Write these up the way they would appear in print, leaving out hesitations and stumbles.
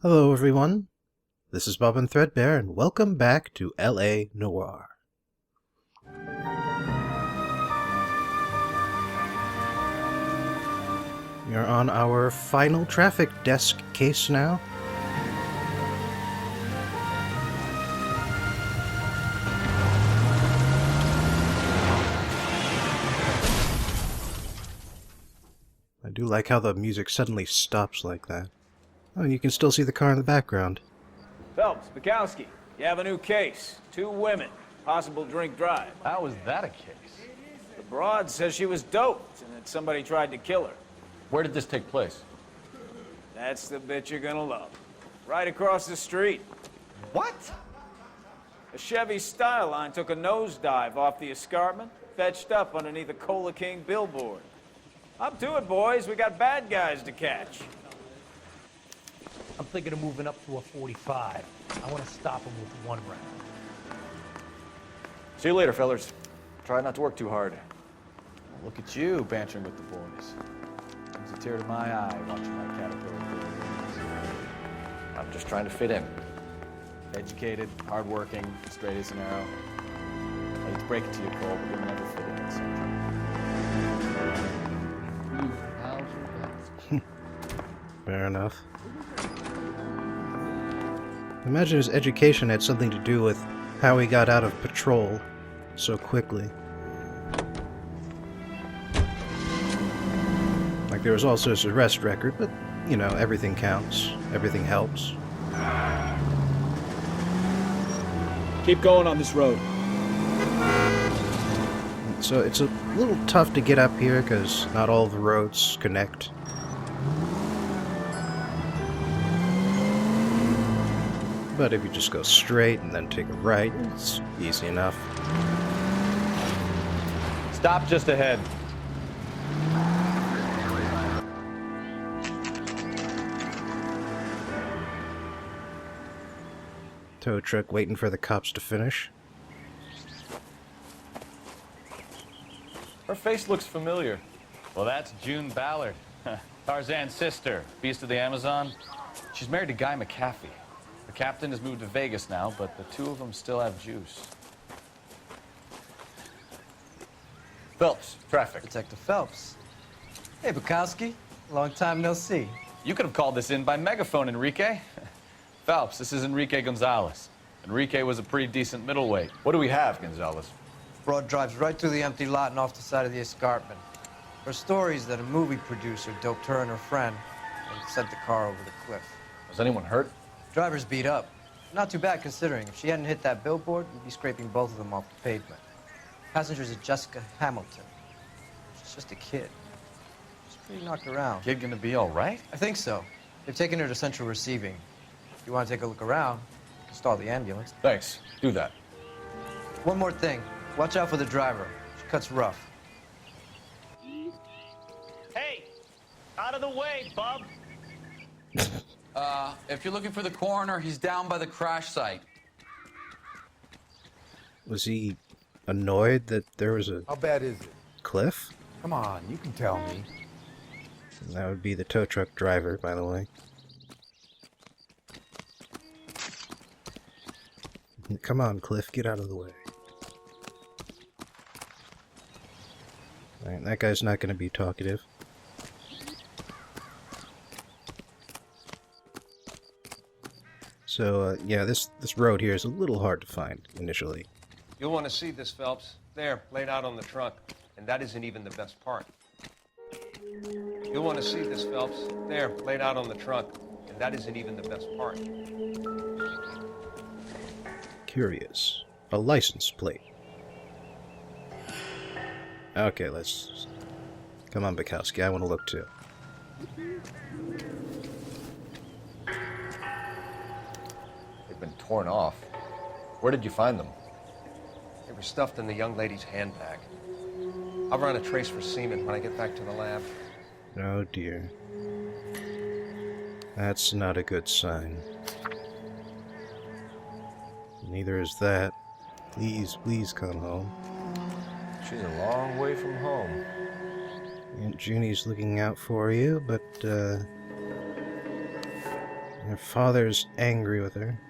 Hello everyone, this is Bob and Threadbare, and welcome back to L.A. Noire. We are on our final traffic desk case now. I do like how the music suddenly stops like that. Oh, and you can still see the car in the background. Phelps, Bukowski, you have a new case. 2 women, possible drink drive. How is that a case? The broad says she was doped and that somebody tried to kill her. Where did this take place? That's the bit you're gonna love. Right across the street. What? A Chevy Styline took a nosedive off the escarpment, fetched up underneath a Cola King billboard. Up to it, boys. We got bad guys to catch. I'm thinking of moving up to a 45. I want to stop him with 1 round. See you later, fellers. Try not to work too hard. Look at you, bantering with the boys. Brings a tear to my eye watching my caterpillar grow. I'm just trying to fit in. Educated, hardworking, straight as an arrow. I hate to break it to you, Cole, but you'll never fit in this country. Fair enough. Imagine his education had something to do with how he got out of patrol so quickly. Like, there was also his arrest record, but, you know, everything counts. Everything helps. Keep going on this road. So it's a little tough to get up here because not all the roads connect. But if you just go straight and then take a right, it's easy enough. Stop just ahead. Tow truck waiting for the cops to finish. Her face looks familiar. Well, that's June Ballard, Tarzan's sister, Beast of the Amazon. She's married to Guy McAfee. The captain has moved to Vegas now, but the 2 of them still have juice. Phelps, traffic. Detective Phelps. Hey, Bukowski. Long time no see. You could have called this in by megaphone, Enrique. Phelps, this is Enrique Gonzalez. Enrique was a pretty decent middleweight. What do we have, Gonzalez? Broad drives right through the empty lot and off the side of the escarpment. Her stories that a movie producer doped her and her friend and sent the car over the cliff. Was anyone hurt? Driver's beat up. Not too bad considering. If she hadn't hit that billboard, we'd be scraping both of them off the pavement. Passenger's a Jessica Hamilton. She's just a kid. She's pretty knocked around. Kid gonna be all right? I think so. They've taken her to central receiving. If you want to take a look around, you can stall the ambulance. Thanks. Do that. One more thing. Watch out for the driver. She cuts rough. Hey, out of the way, bub. If you're looking for the coroner, he's down by the crash site. Was he annoyed that there was a How bad is it? cliff? Come on, you can tell me. That would be the tow truck driver, by the way. Come on, Cliff, get out of the way. Alright, that guy's not going to be talkative. So, yeah, this road here is a little hard to find, initially. You'll want to see this, Phelps. There, laid out on the trunk. And that isn't even the best part. You'll want to see this, Phelps. There, laid out on the trunk. And that isn't even the best part. Curious. A license plate. Okay, let's... Come on, Bukowski, I want to look too. They've been torn off. Where did you find them? They were stuffed in the young lady's handbag. I'll run a trace for semen when I get back to the lab. Oh dear. That's not a good sign. Neither is that. Please, please come home. She's a long way from home. Aunt Junie's looking out for you, but, Her father's angry with her.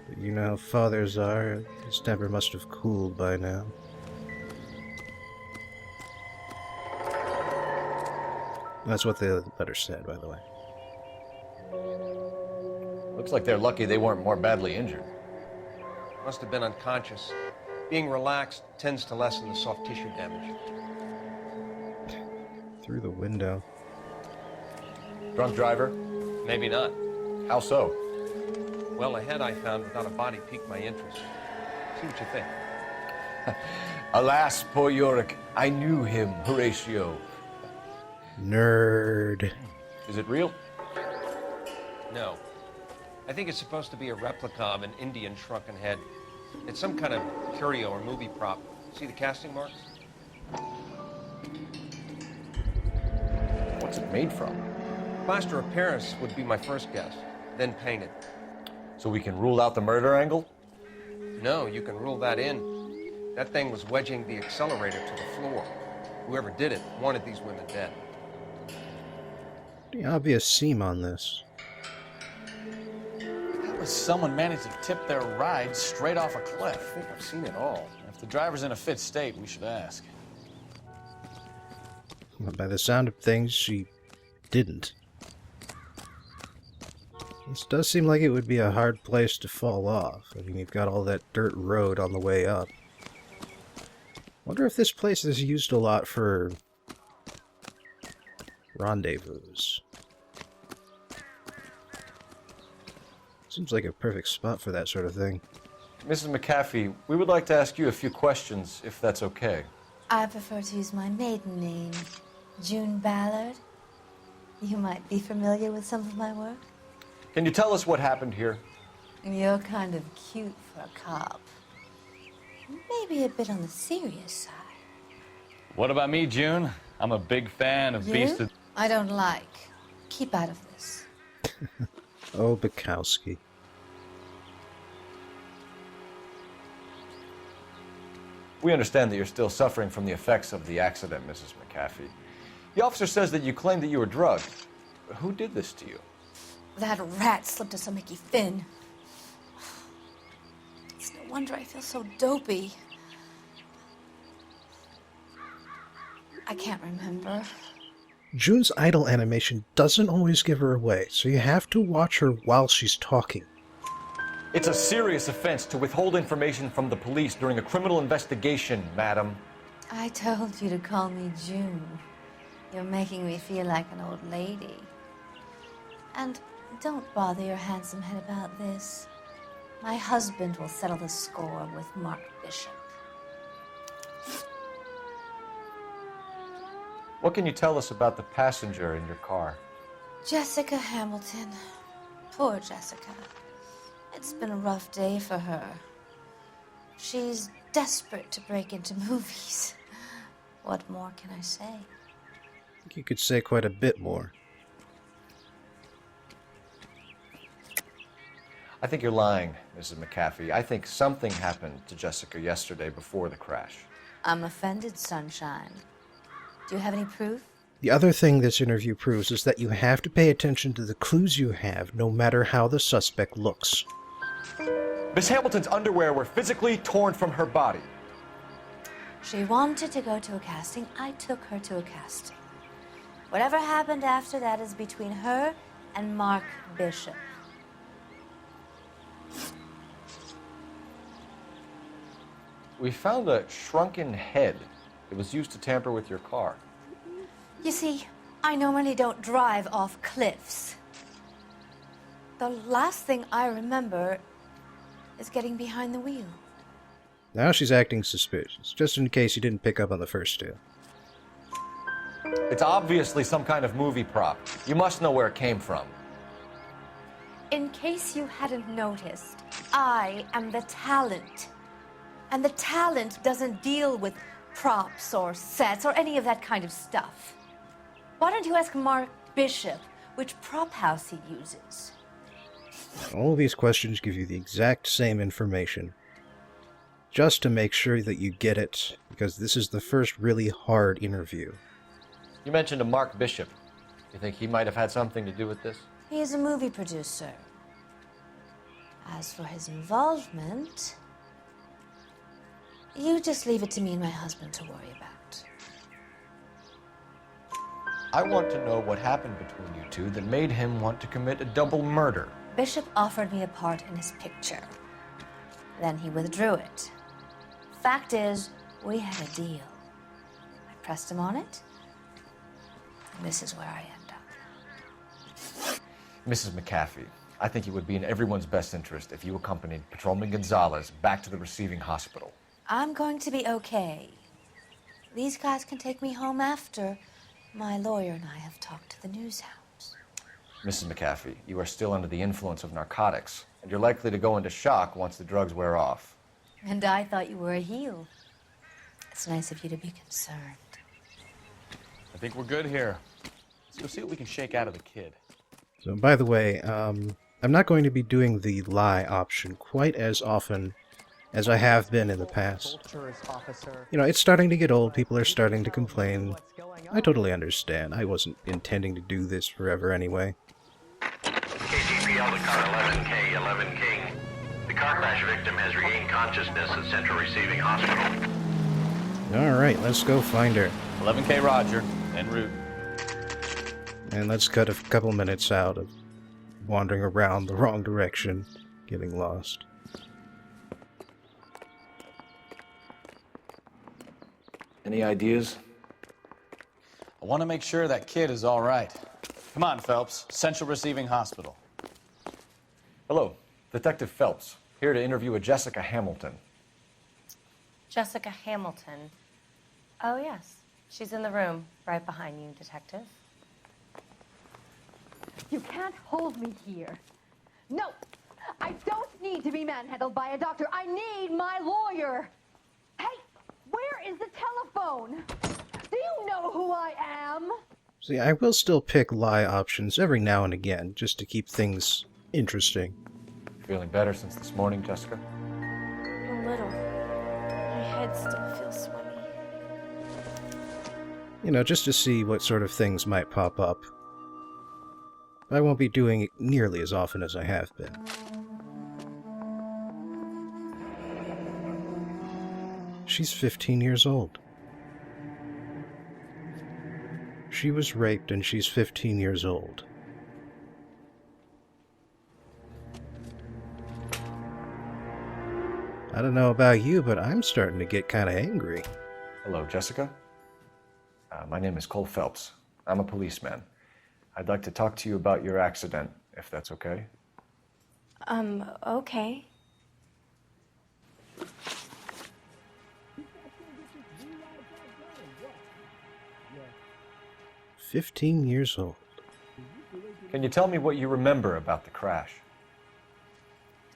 But you know how fathers are. His temper must have cooled by now. That's what the letter said, by the way. Looks like they're lucky they weren't more badly injured. Must have been unconscious. Being relaxed tends to lessen the soft tissue damage. Through the window. Drunk driver? Maybe not. How so? Well, a head I found without a body piqued my interest. See what you think. Alas, poor Yorick. I knew him, Horatio. Nerd. Is it real? No. I think it's supposed to be a replica of an Indian shrunken head. It's some kind of curio or movie prop. See the casting marks? What's it made from? Plaster of Paris would be my first guess, then painted. So we can rule out the murder angle? No, you can rule that in. That thing was wedging the accelerator to the floor. Whoever did it wanted these women dead. Pretty obvious seam on this. How does someone manage to tip their ride straight off a cliff? I think I've seen it all. If the driver's in a fit state, we should ask. Well, by the sound of things, she didn't. This does seem like it would be a hard place to fall off. I mean, you've got all that dirt road on the way up. Wonder if this place is used a lot for rendezvous. Seems like a perfect spot for that sort of thing. Mrs. McAfee, we would like to ask you a few questions, if that's okay. I prefer to use my maiden name, June Ballard. You might be familiar with some of my work. Can you tell us what happened here? You're kind of cute for a cop. Maybe a bit on the serious side. What about me, June? I'm a big fan of Beast of... I don't like. Keep out of this. Oh, Bukowski. We understand that you're still suffering from the effects of the accident, Mrs. McAfee. The officer says that you claimed that you were drugged. Who did this to you? That rat slipped us a Mickey Finn. It's no wonder I feel so dopey. I can't remember. June's idle animation doesn't always give her away, so you have to watch her while she's talking. It's a serious offense to withhold information from the police during a criminal investigation, madam. I told you to call me June. You're making me feel like an old lady. And don't bother your handsome head about this. My husband will settle the score with Mark Bishop. What can you tell us about the passenger in your car? Jessica Hamilton. Poor Jessica. It's been a rough day for her. She's desperate to break into movies. What more can I say? I think you could say quite a bit more. I think you're lying, Mrs. McAfee. I think something happened to Jessica yesterday before the crash. I'm offended, Sunshine. Do you have any proof? The other thing this interview proves is that you have to pay attention to the clues you have, no matter how the suspect looks. Miss Hamilton's underwear were physically torn from her body. She wanted to go to a casting. I took her to a casting. Whatever happened after that is between her and Mark Bishop. We found a shrunken head. It was used to tamper with your car. You see, I normally don't drive off cliffs. The last thing I remember is getting behind the wheel. Now she's acting suspicious, just in case you didn't pick up on the first two. It's obviously some kind of movie prop. You must know where it came from. In case you hadn't noticed, I am the talent. And the talent doesn't deal with props or sets or any of that kind of stuff. Why don't you ask Mark Bishop which prop house he uses? All of these questions give you the exact same information. Just to make sure that you get it, because this is the first really hard interview. You mentioned a Mark Bishop. You think he might have had something to do with this? He is a movie producer. As for his involvement, you just leave it to me and my husband to worry about. I want to know what happened between you two that made him want to commit a double murder. Bishop offered me a part in his picture. Then he withdrew it. Fact is, we had a deal. I pressed him on it, and this is where I end up. Mrs. McAfee, I think it would be in everyone's best interest if you accompanied Patrolman Gonzalez back to the receiving hospital. I'm going to be okay. These guys can take me home after my lawyer and I have talked to the news hounds. Mrs. McAfee, you are still under the influence of narcotics, and you're likely to go into shock once the drugs wear off. And I thought you were a heel. It's nice of you to be concerned. I think we're good here. Let's go see what we can shake out of the kid. So, by the way, I'm not going to be doing the lie option quite as often as I have been in the past. You know, it's starting to get old, people are starting to complain. I totally understand. I wasn't intending to do this forever anyway. KTPL to car 11K, 11 King. The car crash victim has regained consciousness at Central Receiving Hospital. Alright, let's go find her. 11K Roger, en route. And let's cut a couple minutes out of wandering around the wrong direction, getting lost. Any ideas? I want to make sure that kid is all right. Come on, Phelps. Central Receiving Hospital. Hello, Detective Phelps, here to interview a Jessica Hamilton. Jessica Hamilton. Oh, yes. She's in the room, right behind you, Detective. You can't hold me here. No, I don't need to be manhandled by a doctor. I need my lawyer. Hey, where is the telephone? Do you know who I am? See, I will still pick lie options every now and again, just to keep things interesting. Feeling better since this morning, Jessica? A little. My head still feels swimmy. You know, just to see what sort of things might pop up. I won't be doing it nearly as often as I have been. She's 15 years old. She was raped and she's 15 years old. I don't know about you, but I'm starting to get kind of angry. Hello, Jessica. My name is Cole Phelps. I'm a policeman. I'd like to talk to you about your accident, if that's okay. Okay. 15 years old. Can you tell me what you remember about the crash?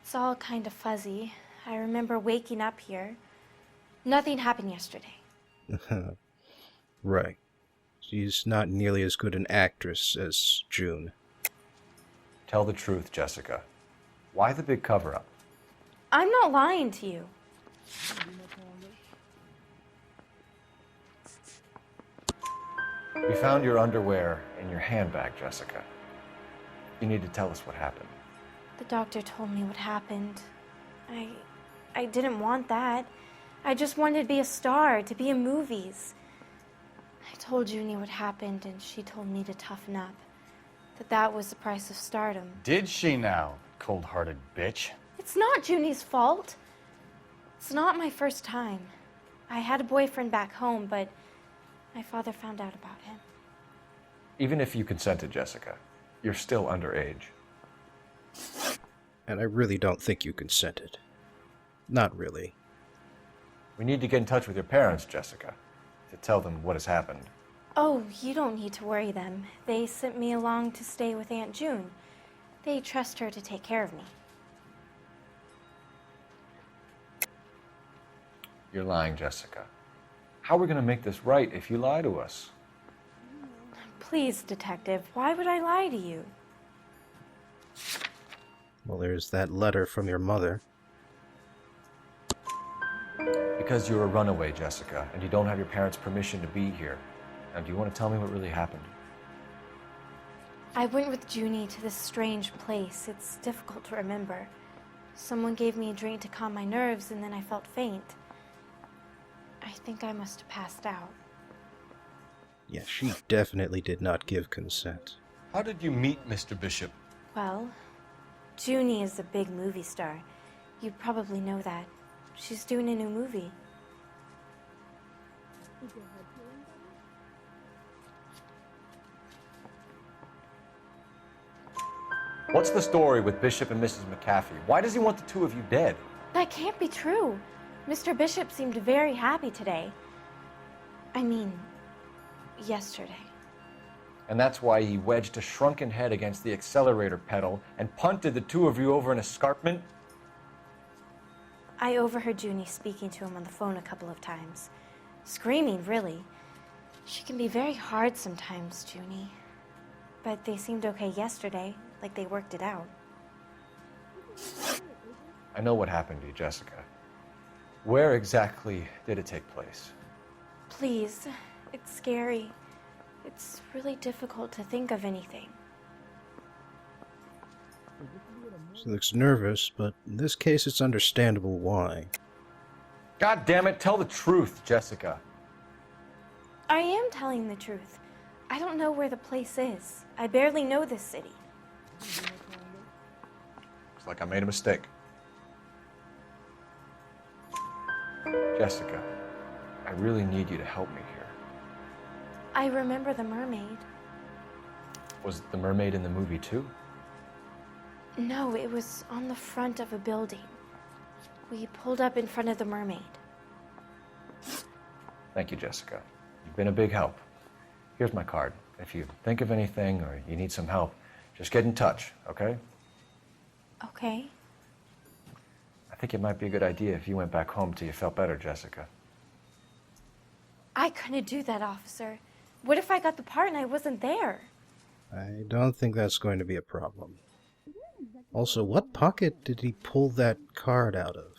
It's all kind of fuzzy. I remember waking up here. Nothing happened yesterday. Right. She's not nearly as good an actress as June. Tell the truth, Jessica. Why the big cover-up? I'm not lying to you. We found your underwear in your handbag, Jessica. You need to tell us what happened. The doctor told me what happened. I didn't want that. I just wanted to be a star, to be in movies. I told Junie what happened, and she told me to toughen up. That was the price of stardom. Did she now, cold-hearted bitch? It's not Junie's fault. It's not my first time. I had a boyfriend back home, but my father found out about him. Even if you consented, Jessica, you're still underage. And I really don't think you consented. Not really. We need to get in touch with your parents, Jessica, to tell them what has happened. Oh, you don't need to worry them. They sent me along to stay with Aunt June. They trust her to take care of me. You're lying, Jessica. How are we going to make this right if you lie to us? Please, Detective, why would I lie to you? Well, there's that letter from your mother. Because you're a runaway, Jessica, and you don't have your parents' permission to be here. Now, do you want to tell me what really happened? I went with Junie to this strange place. It's difficult to remember. Someone gave me a drink to calm my nerves, and then I felt faint. I think I must have passed out. Yeah, she definitely did not give consent. How did you meet Mr. Bishop? Well, Junie is a big movie star. You probably know that. She's doing a new movie. What's the story with Bishop and Mrs. McAfee? Why does he want the two of you dead? That can't be true. Mr. Bishop seemed very happy today. I mean, yesterday. And that's why he wedged a shrunken head against the accelerator pedal and punted the two of you over an escarpment? I overheard Junie speaking to him on the phone a couple of times. Screaming, really. She can be very hard sometimes, Junie. But they seemed okay yesterday, like they worked it out. I know what happened to you, Jessica. Where exactly did it take place? Please, it's scary. It's really difficult to think of anything. She looks nervous, but in this case it's understandable why. God damn it, tell the truth, Jessica. I am telling the truth. I don't know where the place is. I barely know this city. Looks like I made a mistake. Jessica, I really need you to help me here. I remember the mermaid. Was the mermaid in the movie too? No, it was on the front of a building. We pulled up in front of the mermaid. Thank you, Jessica. You've been a big help. Here's my card. If you think of anything or you need some help, just get in touch, okay? Okay. I think it might be a good idea if you went back home till you felt better, Jessica. I couldn't do that, officer. What if I got the part and I wasn't there? I don't think that's going to be a problem. Also, what pocket did he pull that card out of?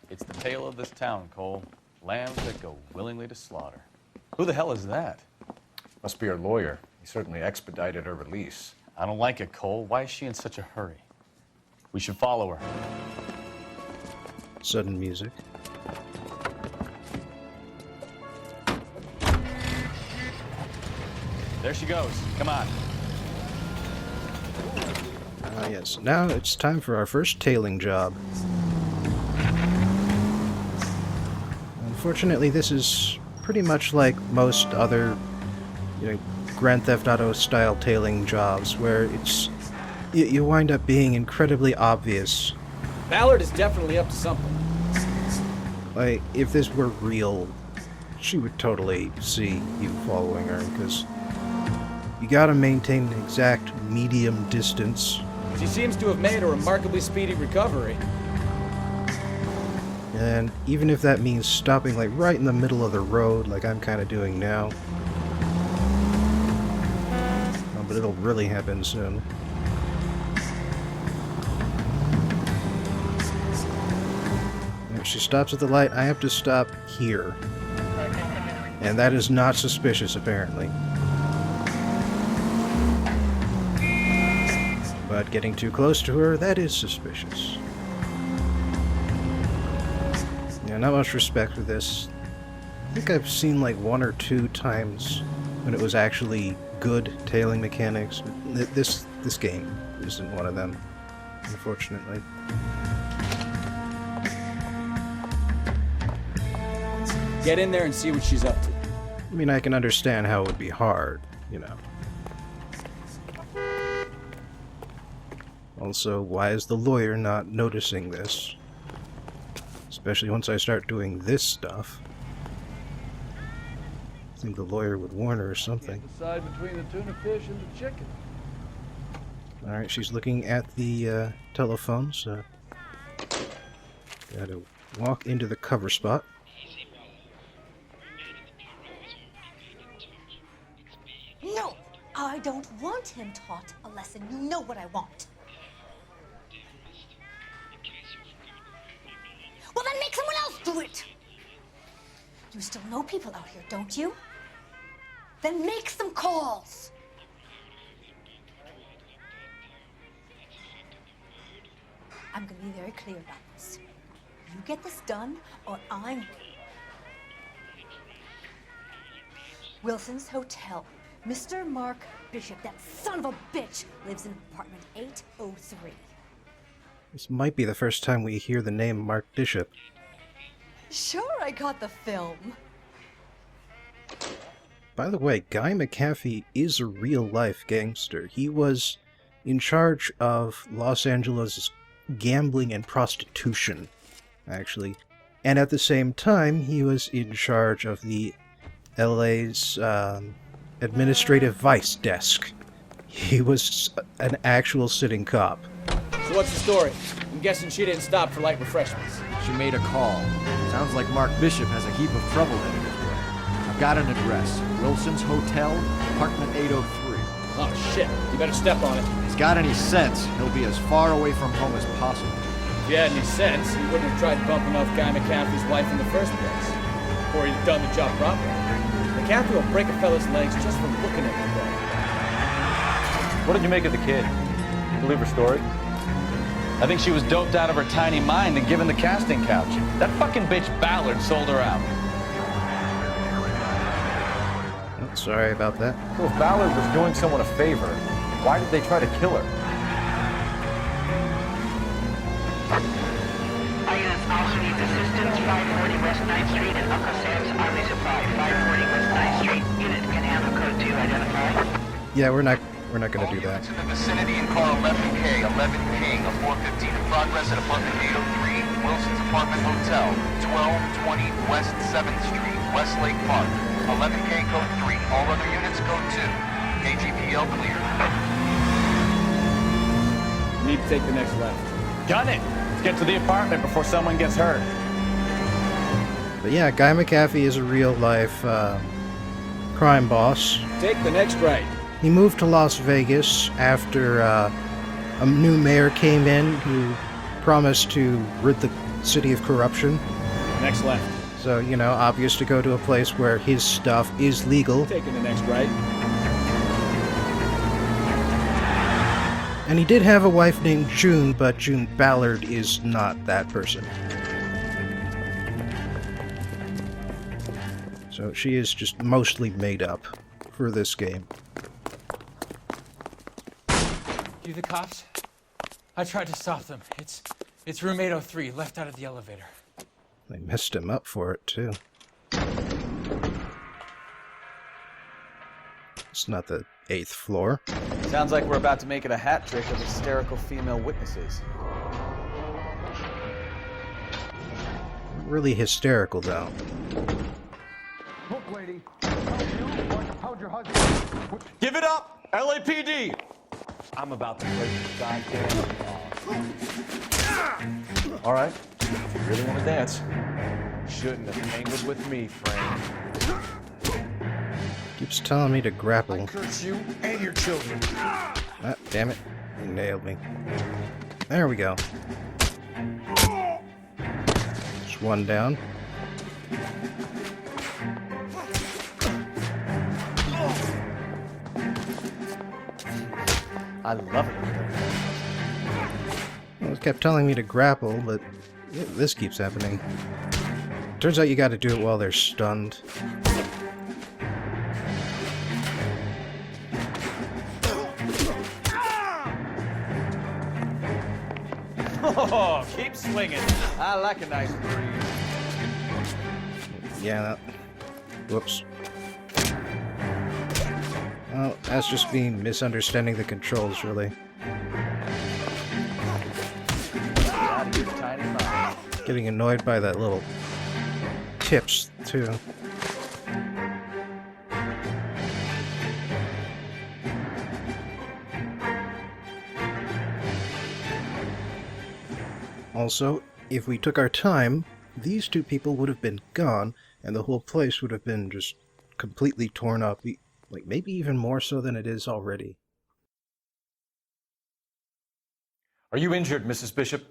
It's the tale of this town, Cole. Lambs that go willingly to slaughter. Who the hell is that? Must be her lawyer. He certainly expedited her release. I don't like it, Cole. Why is she in such a hurry? We should follow her. Sudden music. There she goes. Come on. Yes, now it's time for our first tailing job. Unfortunately, this is pretty much like most other, Grand Theft Auto style tailing jobs, where it's you wind up being incredibly obvious. Ballard is definitely up to something. Like, if this were real, she would totally see you following her, because you gotta maintain an exact medium distance. She seems to have made a remarkably speedy recovery. And even if that means stopping like right in the middle of the road, like I'm kind of doing now. Oh, but it'll really happen soon. If she stops at the light, I have to stop here. And that is not suspicious, apparently. But getting too close to her, that is suspicious. Yeah, not much respect for this. I think I've seen like 1 or 2 times when it was actually good tailing mechanics. This game isn't one of them, unfortunately. Get in there and see what she's up to. I mean, I can understand how it would be hard, Also, why is the lawyer not noticing this? Especially once I start doing this stuff. I think the lawyer would warn her or something. Decide between the tuna fish and the chicken. Alright, she's looking at the telephone, so gotta walk into the cover spot. No, I don't want him taught a lesson. You know what I want. Well, then make someone else do it. You still know people out here, don't you? Then make some calls. I'm gonna be very clear about this. You get this done, or I'm... Wilson's Hotel. Mr. Mark Bishop, that son of a bitch, lives in apartment 803. This might be the first time we hear the name Mark Bishop. Sure, I got the film. By the way, Guy McAfee is a real-life gangster. He was in charge of Los Angeles' gambling and prostitution, actually. And at the same time, he was in charge of the LA's administrative vice desk. He was an actual sitting cop. So what's the story? I'm guessing she didn't stop for light refreshments. She made a call. Sounds like Mark Bishop has a heap of trouble headed his way. I've got an address. Wilson's Hotel, apartment 803. Oh shit, you better step on it. If he's got any sense, he'll be as far away from home as possible. If you had any sense, you wouldn't have tried bumping off Guy McAfee's wife in the first place. Or you'd done the job properly. McAfee will break a fella's legs just from looking at the guy. What did you make of the kid? You believe her story? I think she was doped out of her tiny mind and given the casting couch. That fucking bitch Ballard sold her out. Oh, sorry about that. Well, if Ballard was doing someone a favor, why did they try to kill her? Our units also need assistance. 540 West 9th Street and Uncle Sam's Army Supply. 540 West 9th Street. Unit can handle code 2 identified. Yeah, we're not gonna do that. In the vicinity in car 11K, 11 King, a 415 in progress at apartment 803, Wilson's Apartment Hotel, 1220 West 7th Street, Westlake Park. 11K code 3, all other units code 2. KGPL clear. Need to take the next left. Gun it! Let's get to the apartment before someone gets hurt. But yeah, Guy McAfee is a real-life crime boss. Take the next right. He moved to Las Vegas after a new mayor came in who promised to rid the city of corruption. Next left. So, you know, obvious to go to a place where his stuff is legal. Taking the next right. And he did have a wife named June, but June Ballard is not that person. So she is just mostly made up for this game. You the cops? I tried to stop them. It's room 803, left out of the elevator. They messed him up for it, too. It's not the 8th floor. Sounds like we're about to make it a hat trick of hysterical female witnesses. Really hysterical, though. Look, lady, how'd your husband... Give it up! LAPD! I'm about to break the goddamn law. All right, if you really want to dance. Shouldn't have angled with me, friend. Keeps telling me to grapple. I curse you and your children. Ah, damn it. He nailed me. There we go. Just one down. I love it. Well, it kept telling me to grapple, but this keeps happening. Turns out you gotta do it while they're stunned. Oh, keep swinging. I like a nice breeze. Yeah, whoops. Well, that's just me misunderstanding the controls, really. Getting annoyed by that little tips, too. Also, if we took our time, these two people would have been gone, and the whole place would have been just completely torn up. Like, maybe even more so than it is already. Are you injured, Mrs. Bishop?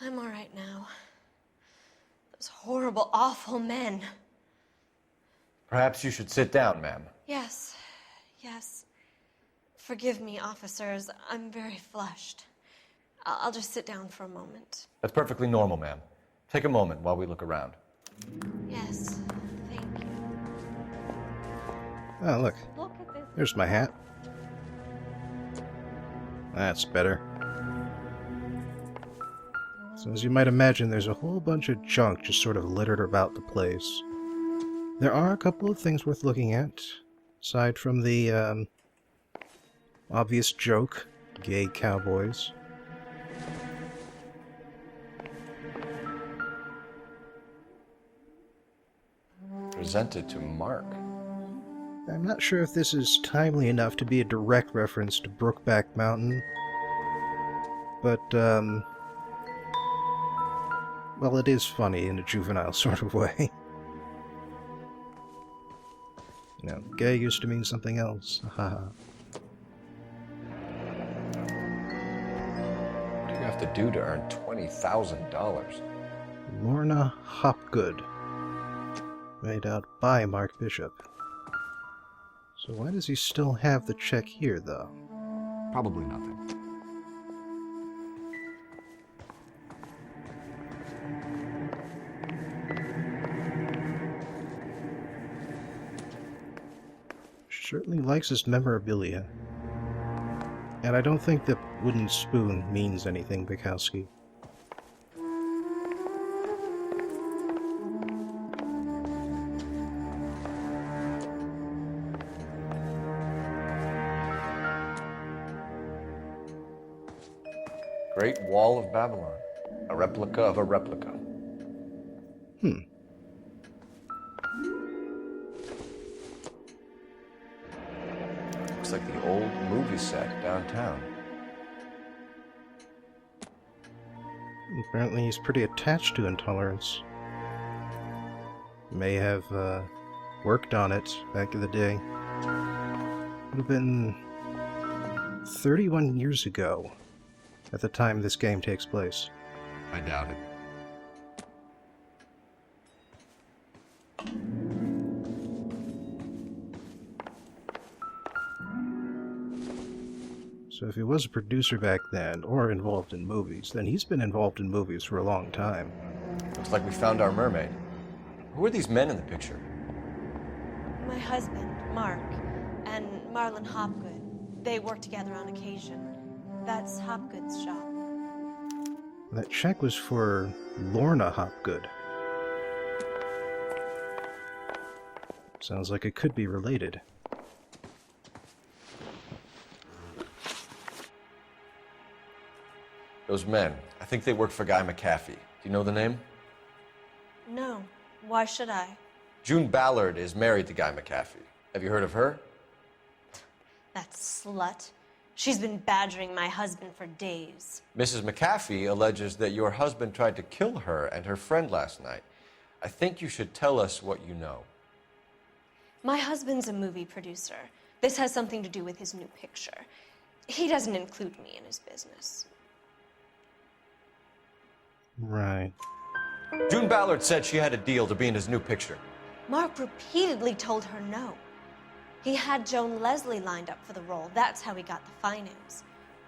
I'm all right now. Those horrible, awful men. Perhaps you should sit down, ma'am. Yes, yes. Forgive me, officers. I'm very flushed. I'll just sit down for a moment. That's perfectly normal, ma'am. Take a moment while we look around. Yes, thank you. Oh, look. Look at this. There's my hat. That's better. So as you might imagine, there's a whole bunch of junk just sort of littered about the place. There are a couple of things worth looking at, aside from the obvious joke, gay cowboys. Presented to Mark. I'm not sure if this is timely enough to be a direct reference to Brookback Mountain, but, well, it is funny in a juvenile sort of way. You know, gay used to mean something else. Haha. What do you have to do to earn $20,000? Lorna Hopgood. Made out by Mark Bishop. So why does he still have the check here, though? Probably nothing. Certainly likes his memorabilia. And I don't think the wooden spoon means anything, Bukowski. Great Wall of Babylon. A replica of a replica. Looks like the old movie set downtown. Apparently he's pretty attached to Intolerance. May have worked on it back in the day. Would have been 31 years ago at the time this game takes place. I doubt it. So if he was a producer back then, or involved in movies, then he's been involved in movies for a long time. Looks like we found our mermaid. Who are these men in the picture? My husband, Mark, and Marlon Hopgood. They work together on occasion. That's Hopgood's shop. That check was for Lorna Hopgood. Sounds like it could be related. Those men. I think they work for Guy McAfee. Do you know the name? No. Why should I? June Ballard is married to Guy McAfee. Have you heard of her? That slut. She's been badgering my husband for days. Mrs. McAfee alleges that your husband tried to kill her and her friend last night. I think you should tell us what you know. My husband's a movie producer. This has something to do with his new picture. He doesn't include me in his business. Right. June Ballard said she had a deal to be in his new picture. Mark repeatedly told her no. He had Joan Leslie lined up for the role. That's how he got the finance.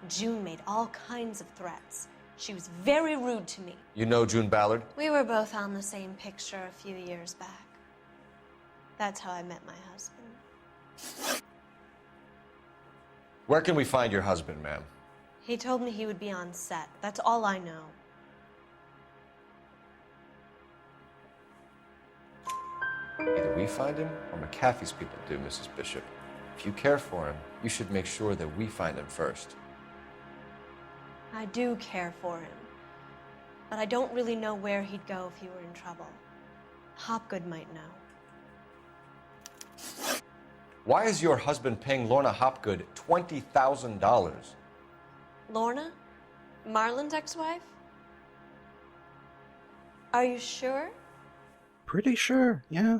June made all kinds of threats. She was very rude to me. You know June Ballard? We were both on the same picture a few years back. That's how I met my husband. Where can we find your husband, ma'am? He told me he would be on set. That's all I know. Either we find him or McAfee's people do, Mrs. Bishop. If you care for him, you should make sure that we find him first. I do care for him, but I don't really know where he'd go if he were in trouble. Hopgood might know. Why is your husband paying Lorna Hopgood $20,000? Lorna? Marlon's ex-wife? Are you sure? Pretty sure, yeah.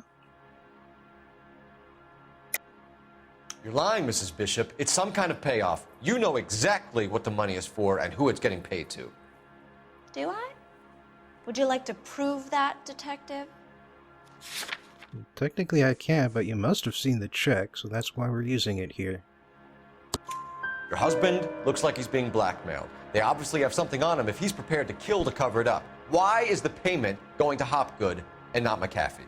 You're lying, Mrs. Bishop. It's some kind of payoff. You know exactly what the money is for and who it's getting paid to. Do I? Would you like to prove that, detective? Technically I can, but you must have seen the check, so that's why we're using it here. Your husband looks like he's being blackmailed. They obviously have something on him if he's prepared to kill to cover it up. Why is the payment going to Hopgood and not McAfee?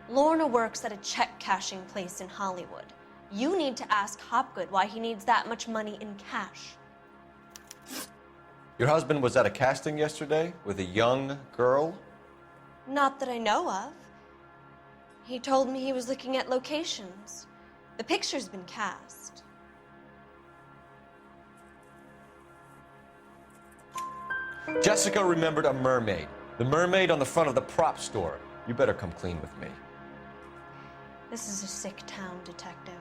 Lorna works at a check cashing place in Hollywood. You need to ask Hopgood why he needs that much money in cash. Your husband was at a casting yesterday with a young girl? Not that I know of. He told me he was looking at locations. The picture's been cast. Jessica remembered a mermaid. The mermaid on the front of the prop store. You better come clean with me. This is a sick town, Detective.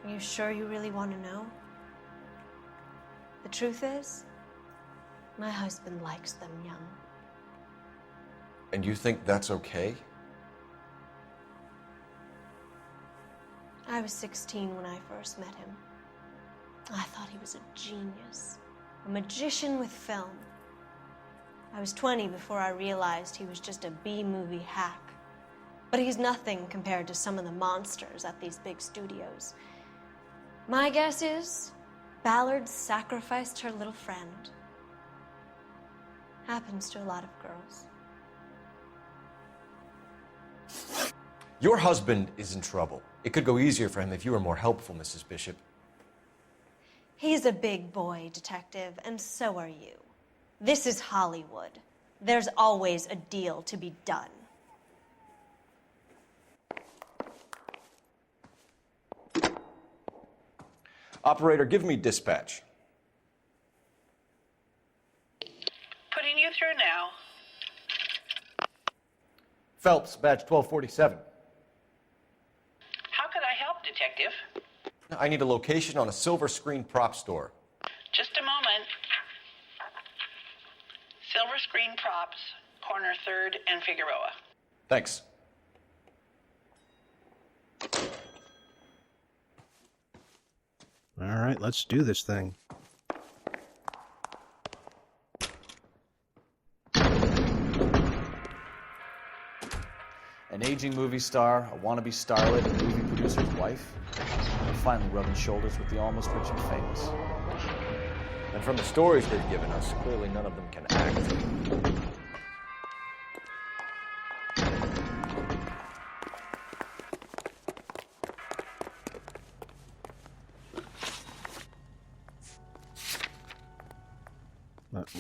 Are you sure you really want to know? The truth is, my husband likes them young. And you think that's okay? I was 16 when I first met him. I thought he was a genius, a magician with film. I was 20 before I realized he was just a B-movie hack. But he's nothing compared to some of the monsters at these big studios. My guess is Ballard sacrificed her little friend. Happens to a lot of girls. Your husband is in trouble. It could go easier for him if you were more helpful, Mrs. Bishop. He's a big boy, Detective, and so are you. This is Hollywood. There's always a deal to be done. Operator, give me dispatch. Putting you through now. Phelps, badge 1247. How could I help, Detective? I need a location on a silver screen prop store. Just a moment. Silver Screen Props, corner 3rd and Figueroa. Thanks. All right, let's do this thing. An aging movie star, a wannabe starlet, a movie producer's wife. They're finally rubbing shoulders with the almost rich and famous. And from the stories they've given us, clearly none of them can act.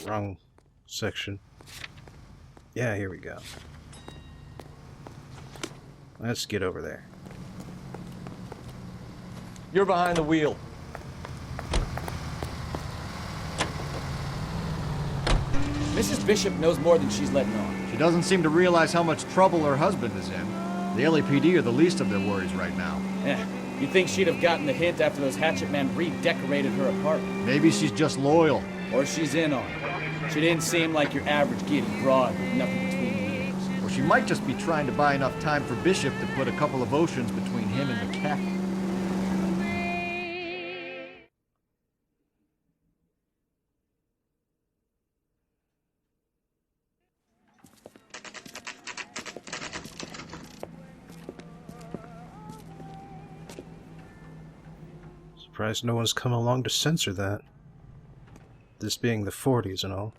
Wrong section. Yeah, here we go. Let's get over there. You're behind the wheel. Mrs. Bishop knows more than she's letting on. She doesn't seem to realize how much trouble her husband is in. The LAPD are the least of their worries right now. Yeah, you'd think she'd have gotten the hint after those hatchet men redecorated her apartment. Maybe she's just loyal. Or she's in on it. She didn't seem like your average giddy broad with nothing between the ears. Or she might just be trying to buy enough time for Bishop to put a couple of oceans between him and McAfee. Surprised no one's come along to censor that. This being the 40s and all.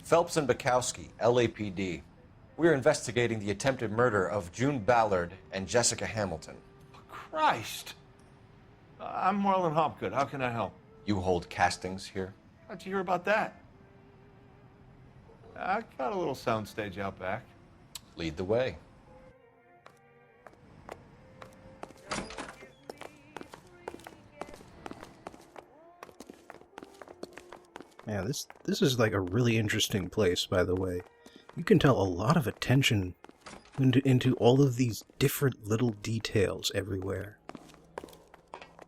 Phelps and Bukowski, LAPD. We're investigating the attempted murder of June Ballard and Jessica Hamilton. Christ! I'm Marlon Hopgood. How can I help? You hold castings here? How'd you hear about that? I got a little soundstage out back. Lead the way. Yeah, this is like a really interesting place, by the way. You can tell a lot of attention into all of these different little details everywhere.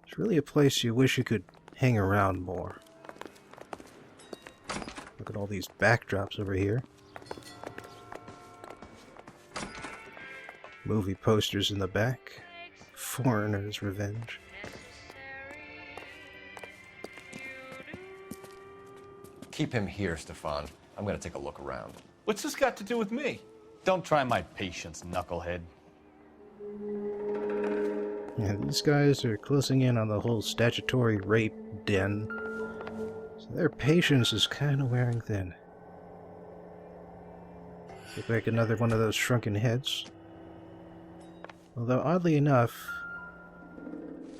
It's really a place you wish you could hang around more. Look at all these backdrops over here. Movie posters in the back. Foreigner's Revenge. Keep him here, Stefan. I'm gonna take a look around. What's this got to do with me? Don't try my patience, knucklehead. Yeah, these guys are closing in on the whole statutory rape den. So their patience is kind of wearing thin. Get back another one of those shrunken heads. Although, oddly enough,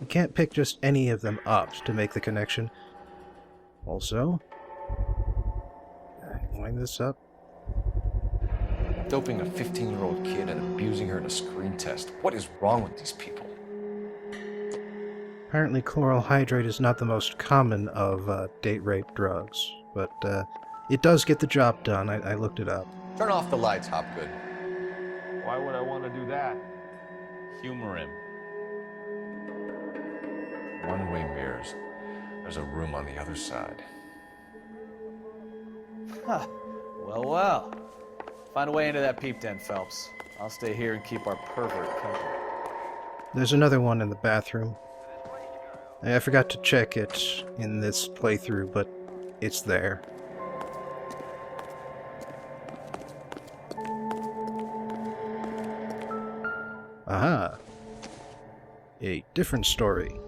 you can't pick just any of them up to make the connection. Also, wind this up. Doping a 15-year-old kid and abusing her in a screen test. What is wrong with these people? Apparently chloral hydrate is not the most common of date rape drugs, but it does get the job done. I looked it up. Turn off the lights, Hopgood. Why would I want to do that? Humor him. One-way mirrors. There's a room on the other side. Huh. Well, well. Find a way into that peep den, Phelps. I'll stay here and keep our pervert company. There's another one in the bathroom. I forgot to check it in this playthrough, but it's there. Aha! A different story.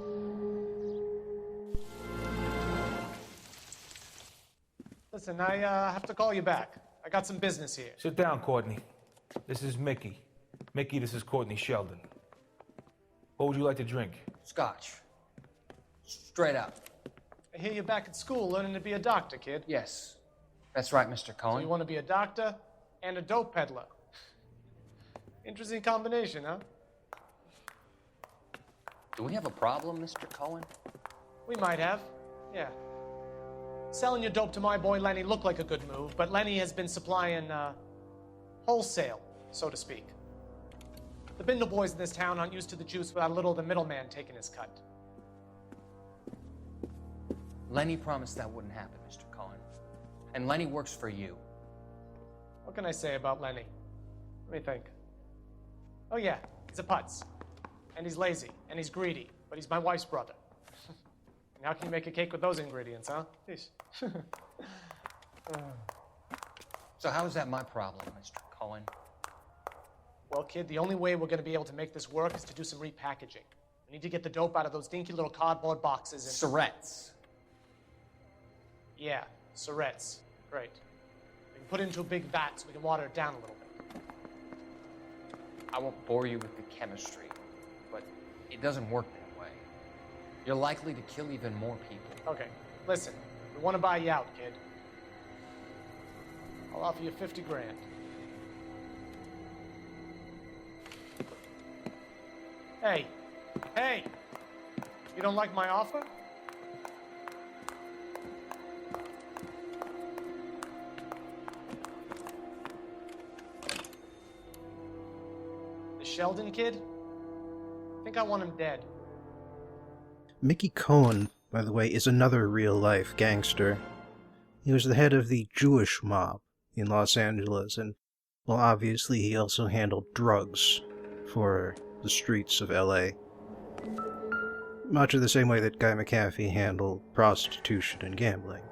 Listen, I have to call you back. I got some business here. Sit down, Courtney. This is Mickey. Mickey, this is Courtney Sheldon. What would you like to drink? Scotch. Straight up. I hear you're back at school learning to be a doctor, kid. Yes. That's right, Mr. So Cohen. you want to be a doctor and a dope peddler. Interesting combination, huh? Do we have a problem, Mr. Cohen? We might have, yeah. Selling your dope to my boy Lenny looked like a good move, but Lenny has been supplying, wholesale, so to speak. The Bindle boys in this town aren't used to the juice without a little of the middleman taking his cut. Lenny promised that wouldn't happen, Mr. Cohen. And Lenny works for you. What can I say about Lenny? Let me think. Oh yeah, he's a putz. And he's lazy, and he's greedy, but he's my wife's brother. And how can you make a cake with those ingredients, huh? Jeez. So how is that my problem, Mr. Cohen? Well, kid, the only way we're going to be able to make this work is to do some repackaging. We need to get the dope out of those dinky little cardboard boxes and... Surrettes. Yeah, Surrettes. Great. We can put it into a big vat so we can water it down a little bit. I won't bore you with the chemistry, but it doesn't work that way. You're likely to kill even more people. Okay, listen. We want to buy you out, kid. I'll offer you 50 grand. Hey. Hey! You don't like my offer? The Sheldon kid? I think I want him dead. Mickey Cohen, by the way, is another real-life gangster. He was the head of the Jewish mob in Los Angeles, and, well, obviously he also handled drugs for the streets of LA. Much of the same way that Guy McAfee handled prostitution and gambling.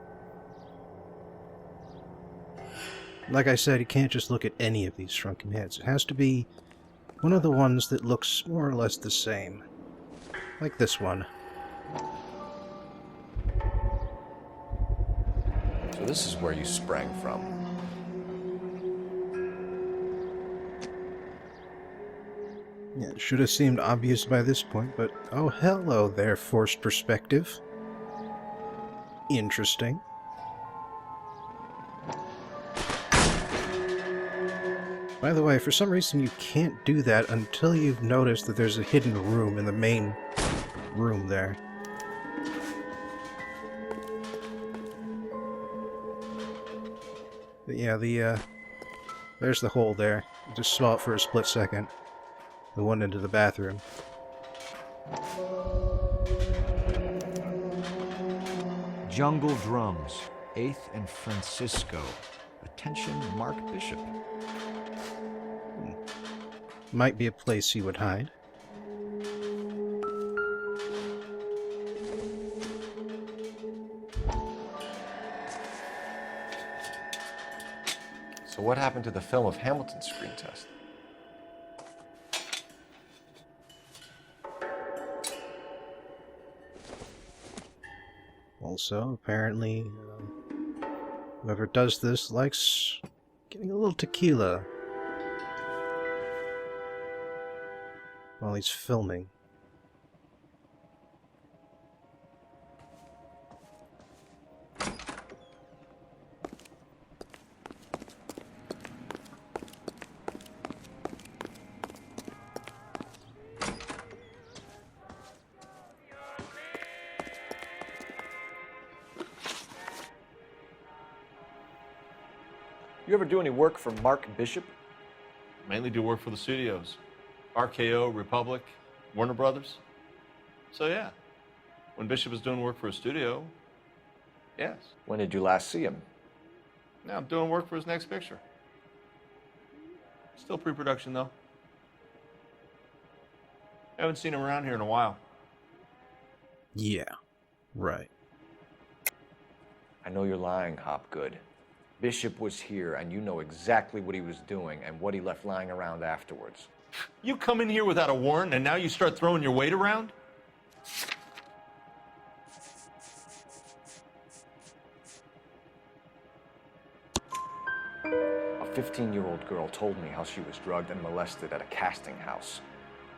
Like I said, you can't just look at any of these shrunken heads. It has to be one of the ones that looks more or less the same. Like this one. So this is where you sprang from. Yeah, it should have seemed obvious by this point, but oh hello there, forced perspective. Interesting. By the way, for some reason you can't do that until you've noticed that there's a hidden room in the main room there. But yeah, there's the hole there. You just saw it for a split second. The one into the bathroom. Jungle Drums, 8th and Francisco. Attention, Mark Bishop. Might be a place he would hide. So what happened to the film of Hamilton's screen test? Also, apparently, whoever does this likes getting a little tequila while he's filming. You ever do any work for Mark Bishop? Mainly do work for the studios. RKO, Republic, Warner Brothers. So yeah, when Bishop was doing work for a studio, yes. When did you last see him? Now I'm doing work for his next picture. Still pre-production though. Haven't seen him around here in a while. Yeah, right. I know you're lying, Hopgood. Bishop was here, and you know exactly what he was doing and what he left lying around afterwards. You come in here without a warrant, and now you start throwing your weight around? A 15-year-old girl told me how she was drugged and molested at a casting house.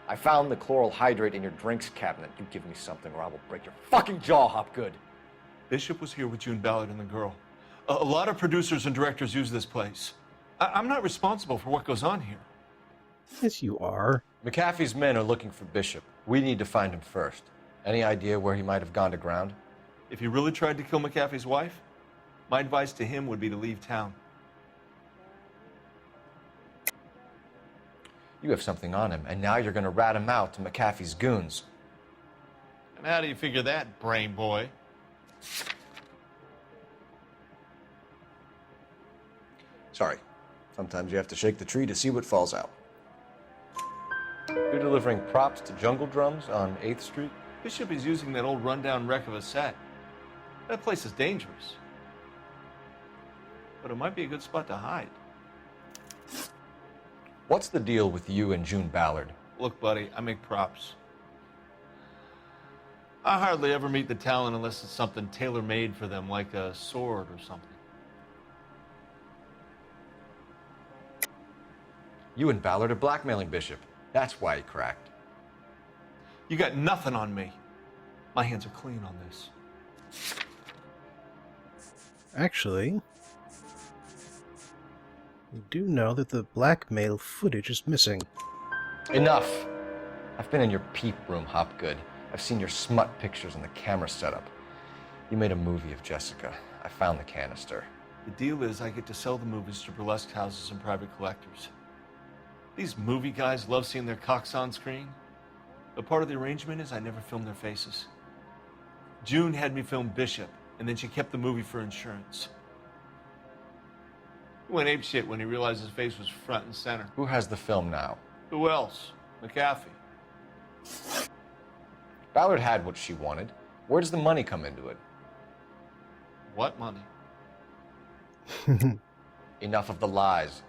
I found the chloral hydrate in your drinks cabinet. You give me something or I will break your fucking jaw, Hopgood. Bishop was here with June Ballard and the girl. A lot of producers and directors use this place. I'm not responsible for what goes on here. Yes, you are. McAfee's men are looking for Bishop. We need to find him first. Any idea where he might have gone to ground? If he really tried to kill McAfee's wife, my advice to him would be to leave town. You have something on him, and now you're going to rat him out to McAfee's goons. And how do you figure that, brain boy? Sorry. Sometimes you have to shake the tree to see what falls out. You're delivering props to Jungle Drums on 8th Street? Bishop is using that old rundown wreck of a set. That place is dangerous. But it might be a good spot to hide. What's the deal with you and June Ballard? Look, buddy, I make props. I hardly ever meet the talent unless it's something tailor-made for them, like a sword or something. You and Ballard are blackmailing Bishop. That's why he cracked. You got nothing on me. My hands are clean on this. Actually, you do know that the blackmail footage is missing. Enough! I've been in your peep room, Hopgood. I've seen your smut pictures and the camera setup. You made a movie of Jessica. I found the canister. The deal is I get to sell the movies to burlesque houses and private collectors. These movie guys love seeing their cocks on screen. But part of the arrangement is I never film their faces. June had me film Bishop, and then she kept the movie for insurance. He went apeshit when he realized his face was front and center. Who has the film now? Who else? McAfee. Ballard had what she wanted. Where does the money come into it? What money? Enough of the lies.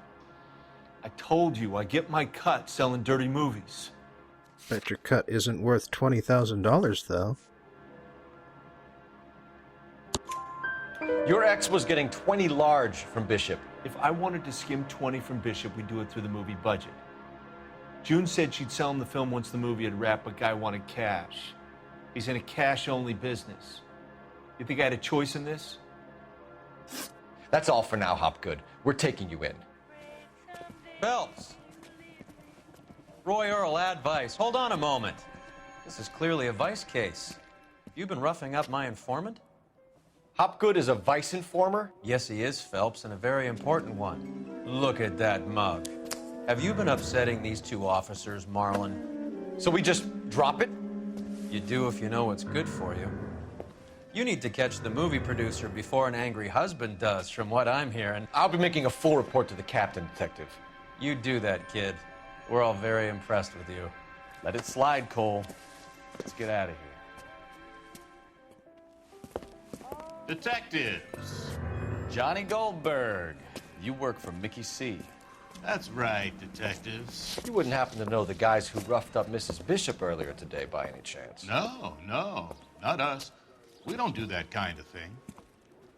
I told you I get my cut selling dirty movies. Bet your cut isn't worth $20,000, though. Your ex was getting 20 large from Bishop. If I wanted to skim 20 from Bishop, we'd do it through the movie budget. June said she'd sell him the film once the movie had wrapped, but Guy wanted cash. He's in a cash-only business. You think I had a choice in this? That's all for now, Hopgood. We're taking you in. Phelps! Roy Earl, ad vice. Hold on a moment. This is clearly a vice case. You've been roughing up my informant? Hopgood is a vice informer? Yes, he is, Phelps, and a very important one. Look at that mug. Have you been upsetting these two officers, Marlon? So we just drop it? You do if you know what's good for you. You need to catch the movie producer before an angry husband does, from what I'm hearing. I'll be making a full report to the captain, Detective. You do that, kid. We're all very impressed with you. Let it slide, Cole. Let's get out of here. Detectives. Johnny Goldberg. You work for Mickey C. That's right, detectives. You wouldn't happen to know the guys who roughed up Mrs. Bishop earlier today by any chance? No, not us. We don't do that kind of thing.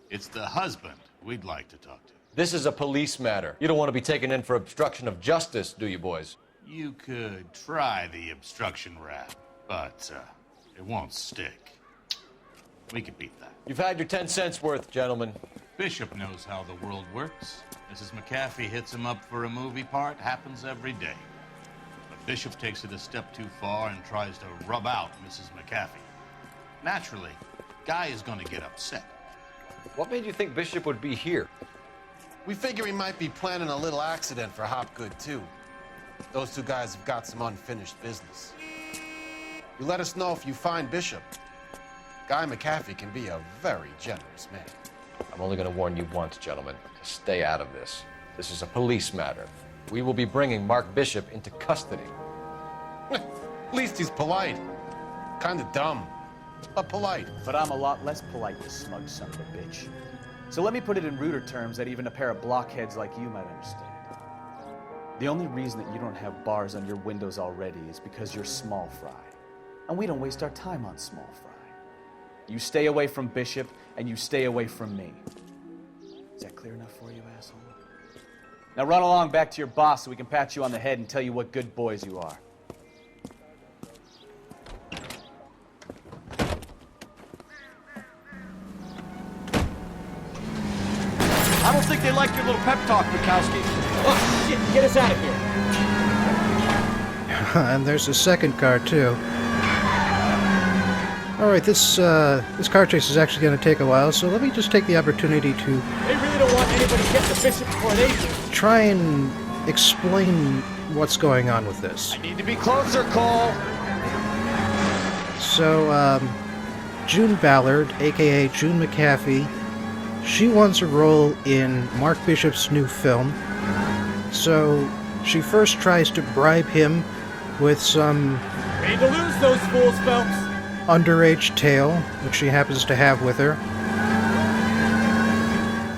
It's the husband we'd like to talk to. This is a police matter. You don't want to be taken in for obstruction of justice, do you, boys? You could try the obstruction rap, but it won't stick. We could beat that. You've had your 10 cents worth, gentlemen. Bishop knows how the world works. Mrs. McAfee hits him up for a movie part. Happens every day. But Bishop takes it a step too far and tries to rub out Mrs. McAfee. Naturally, Guy is going to get upset. What made you think Bishop would be here? We figure he might be planning a little accident for Hopgood, too. Those two guys have got some unfinished business. You let us know if you find Bishop. Guy McAfee can be a very generous man. I'm only going to warn you once, gentlemen. Stay out of this. This is a police matter. We will be bringing Mark Bishop into custody. At least he's polite. Kind of dumb, but polite. But I'm a lot less polite, you smug son of a bitch. So let me put it in ruder terms that even a pair of blockheads like you might understand. The only reason that you don't have bars on your windows already is because you're small fry. And we don't waste our time on small fry. You stay away from Bishop, and you stay away from me. Is that clear enough for you, asshole? Now run along back to your boss so we can pat you on the head and tell you what good boys you are. I don't think they like your little pep talk, Bukowski. Oh, shit, get us out of here. And there's a second car, too. Alright, this car chase is actually going to take a while, so let me just take the opportunity to... They really don't want anybody to get the Bishop before they do. Try and explain what's going on with this. I need to be closer, Cole. So, June Ballard, aka June McAfee, she wants a role in Mark Bishop's new film. So, she first tries to bribe him with some... Way to lose those fools, Phelps. ...underage tale, which she happens to have with her.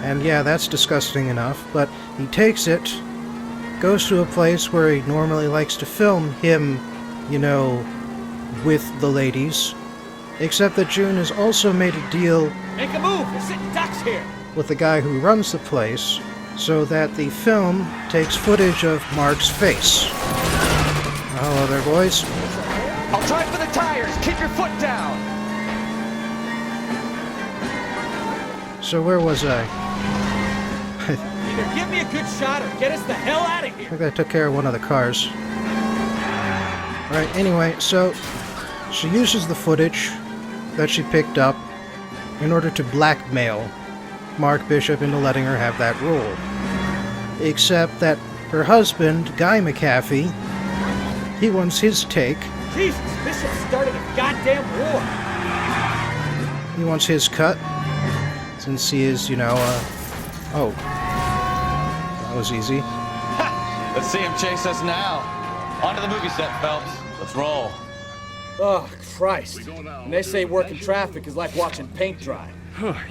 And yeah, that's disgusting enough, but he takes it, goes to a place where he normally likes to film him, you know, with the ladies. Except that June has also made a deal... Make a move! We're sitting ducks here! ...with the guy who runs the place, so that the film takes footage of Mark's face. Hello there, boys. I'll try for the tires! Keep your foot down! So where was I? Either give me a good shot or get us the hell out of I here! think I took care of one of the cars. Right, anyway, so she uses the footage that she picked up in order to blackmail Mark Bishop into letting her have that role. Except that her husband, Guy McAfee, he wants his take. Jesus, Bishop's starting a goddamn war! He wants his cut, since he is, you know, oh. That was easy. Let's see him chase us now. On to the movie set, Phelps. Let's roll. Oh, Christ. And they say working traffic is like watching paint dry.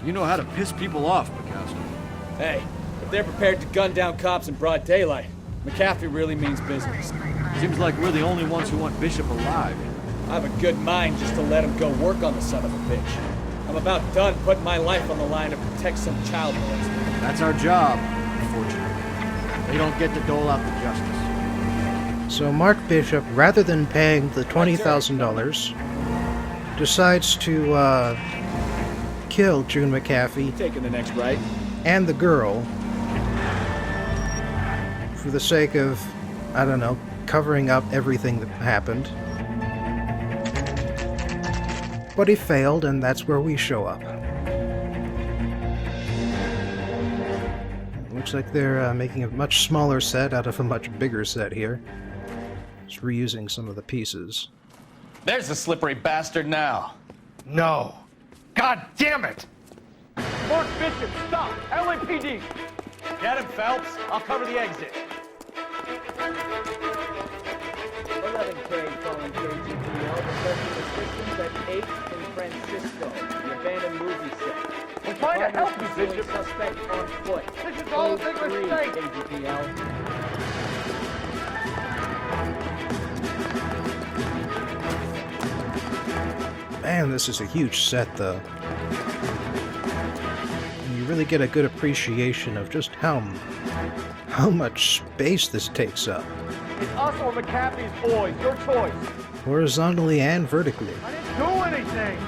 You know how to piss people off, Bukowski. Hey, if they're prepared to gun down cops in broad daylight, McAfee really means business. Seems like we're the only ones who want Bishop alive. I have a good mind just to let him go work on the son of a bitch. I'm about done putting my life on the line to protect some child molester. That's our job, unfortunately. They don't get to dole out the justice. So Mark Bishop, rather than paying the $20,000, decides to, kill June McAfee Taking the next right. and the girl for the sake of, I don't know, covering up everything that happened. But he failed, and that's where we show up. Looks like they're making a much smaller set out of a much bigger set here. Just reusing some of the pieces. There's the slippery bastard now. No. God damn it! Mark Bishop, stop! LAPD! Get him, Phelps. I'll cover the exit. 11K calling KGPL, requesting assistance at 8 in Francisco, the abandoned movie set. We'll find to help you, Bishop. Suspect on foot. This is all a big mistake. KGPL. Man, this is a huge set, though. And you really get a good appreciation of just how much space this takes up. It's us or McAfee's boys. Your choice. Horizontally and vertically. I didn't do anything.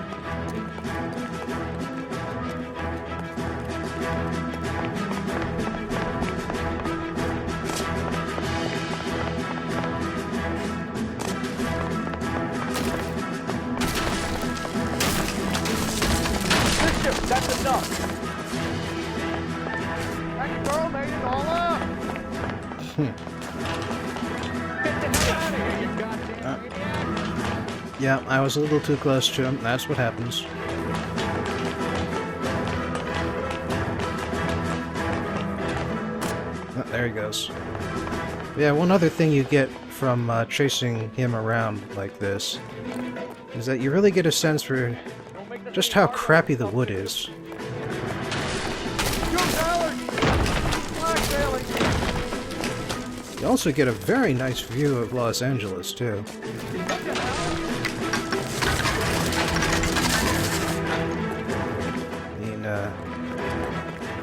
Bishop, that's enough. That girl made it all up. Get the hell out of here, you goddamn idiot. Yeah, I was a little too close to him. That's what happens. Oh, there he goes. Yeah, one other thing you get from chasing him around like this is that you really get a sense for just how crappy the wood is. You also get a very nice view of Los Angeles, too. I mean,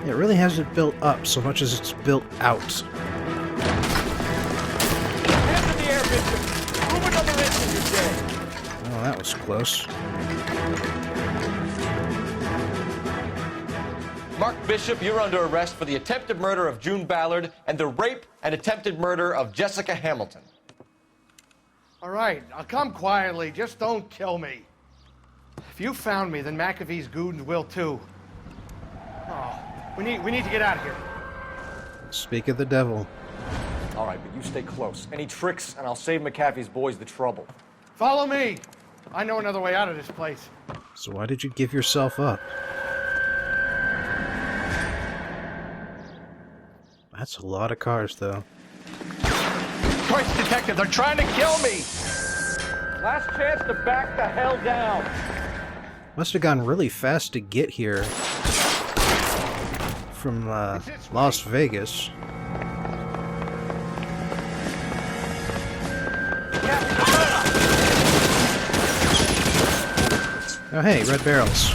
it really hasn't built up so much as it's built out. Hands in the air, Bishop. Move another inch in your day. Oh, that was close. Mark Bishop, you're under arrest for the attempted murder of June Ballard and the rape and attempted murder of Jessica Hamilton. All right, I'll come quietly. Just don't kill me. If you found me, then McAfee's goons will too. Oh, we need to get out of here. Speak of the devil. All right, but you stay close. Any tricks, and I'll save McAfee's boys the trouble. Follow me. I know another way out of this place. So why did you give yourself up? That's a lot of cars, though. Christ, detective, they're trying to kill me! Last chance to back the hell down. Must have gone really fast to get here from Las Vegas. Oh hey, red barrels.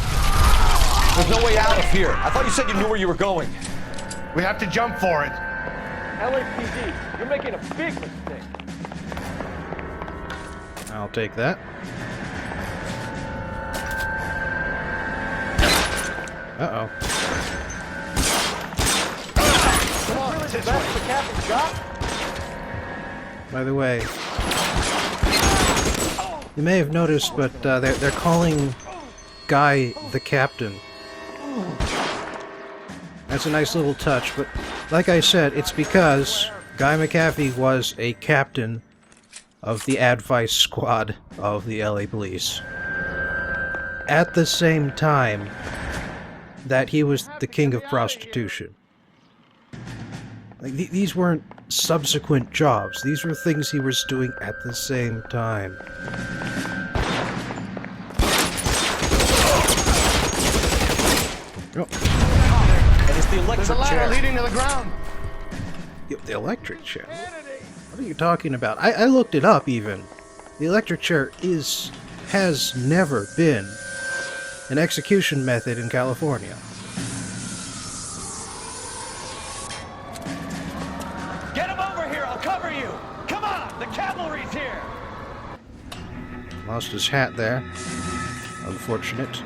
There's no way out of here. I thought you said you knew where you were going. We have to jump for it. LAPD, you're making a big mistake. I'll take that. Uh-oh. Come on, Really, that's the captain's job? By the way, you may have noticed, but they're calling Guy the captain. That's a nice little touch, but like I said, it's because Guy McAfee was a captain of the advice squad of the LA Police. At the same time that he was the king of prostitution. Like, these weren't subsequent jobs. These were things he was doing at the same time. Oh. And it's the electric There's a ladder chair. leading to the ground. The electric chair? What are you talking about? I looked it up, even. The electric chair has never been an execution method in California. Get him over here, I'll cover you. Come on, the cavalry's here. Lost his hat there. Unfortunate.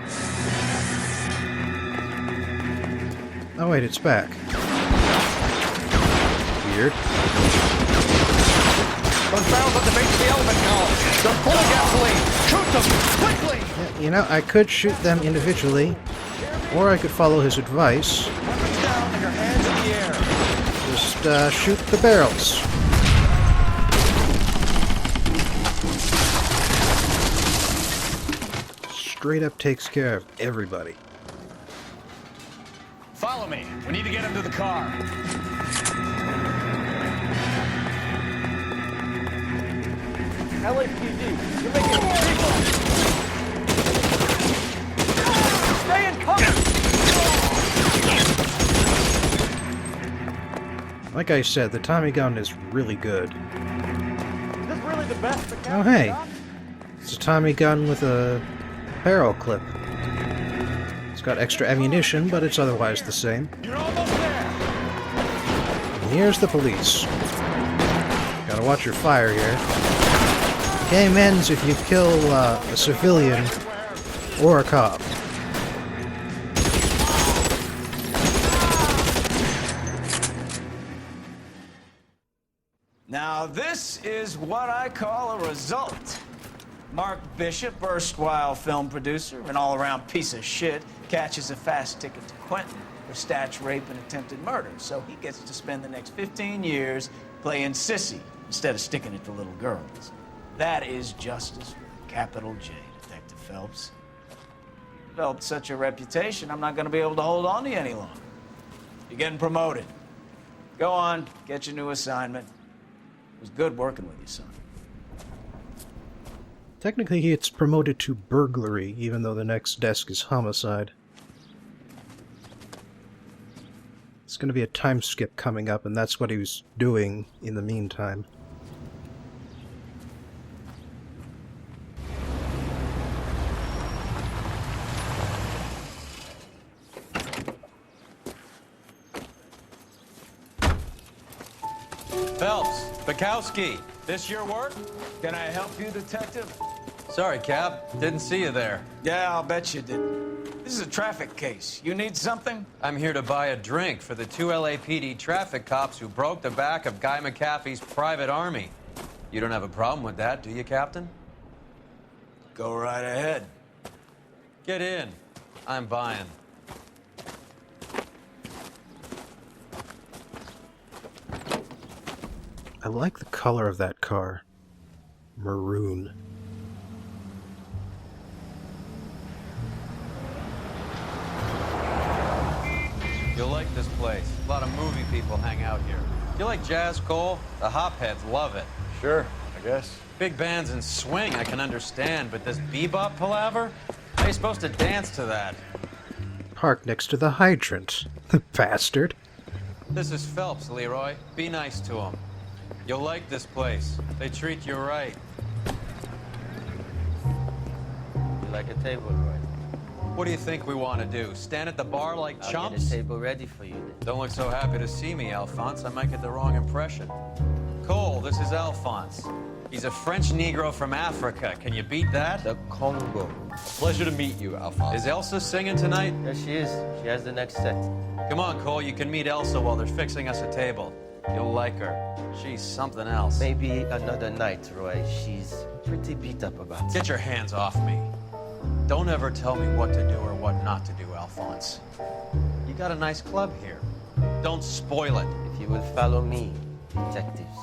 Oh wait, it's back. Weird. Those barrels at the base of the element column. They're full of gasoline. Shoot them quickly. Yeah, you know, I could shoot them individually, or I could follow his advice. Weapons down and your hands in the air. Just shoot the barrels. Straight up takes care of everybody. Follow me. We need to get him to the car. LAPD, you're making a big one. Stay in cover. Like I said, the Tommy gun is really good. Is this really the best? Oh hey, it's a Tommy gun with a barrel clip. It's got extra ammunition, but it's otherwise the same. You're almost there. And here's the police. Gotta watch your fire here. Game ends if you kill a civilian or a cop. Now this is what I call a result. Mark Bishop, erstwhile film producer, an all-around piece of shit, catches a fast ticket to Quentin for stitch rape and attempted murder. So he gets to spend the next 15 years playing sissy instead of sticking it to little girls. That is justice with a capital J, Detective Phelps. You developed such a reputation, I'm not going to be able to hold on to you any longer. You're getting promoted. Go on, get your new assignment. It was good working with you, son. Technically, he gets promoted to burglary, even though the next desk is homicide. It's going to be a time skip coming up, and that's what he was doing in the meantime. Phelps, Bukowski, this your work? Can I help you, Detective? Sorry, Cap. Didn't see you there. Yeah, I'll bet you didn't. This is a traffic case. You need something? I'm here to buy a drink for the 2 LAPD traffic cops who broke the back of Guy McAfee's private army. You don't have a problem with that, do you, Captain? Go right ahead. Get in. I'm buying. I like the color of that car. Maroon. You'll like this place. A lot of movie people hang out here. You like jazz, Cole? The hopheads love it. Sure, I guess. Big bands and swing I can understand, but this bebop palaver? How are you supposed to dance to that? Parked next to the hydrant. The bastard. This is Phelps, Leroy. Be nice to him. You'll like this place. They treat you right. You like a table, Roy? What do you think we want to do? Stand at the bar like I'll chumps? get a table ready for you then. Don't look so happy to see me, Alphonse. I might get the wrong impression. Cole, this is Alphonse. He's a French Negro from Africa. Can you beat that? The Congo. Pleasure to meet you, Alphonse. Is Elsa singing tonight? Yes, she is. She has the next set. Come on, Cole. You can meet Elsa while they're fixing us a table. You'll like her. She's something else. Maybe another night, Roy. She's pretty beat up about it. Get your hands off me. Don't ever tell me what to do or what not to do, Alphonse. You got a nice club here. Don't spoil it. If you will follow me, detectives.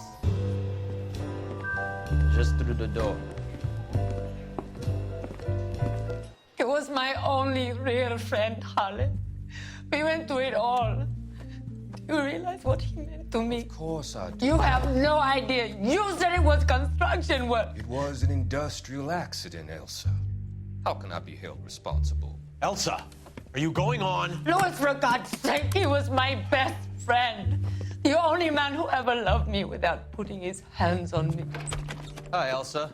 Just through the door. He was my only real friend, Harlan. We went through it all. Do you realize what he meant to me? Of course I do. You have no idea. You said it was construction work. It was an industrial accident, Elsa. How can I be held responsible? Elsa, are you going on? Louis, for God's sake, he was my best friend. The only man who ever loved me without putting his hands on me. Hi, Elsa.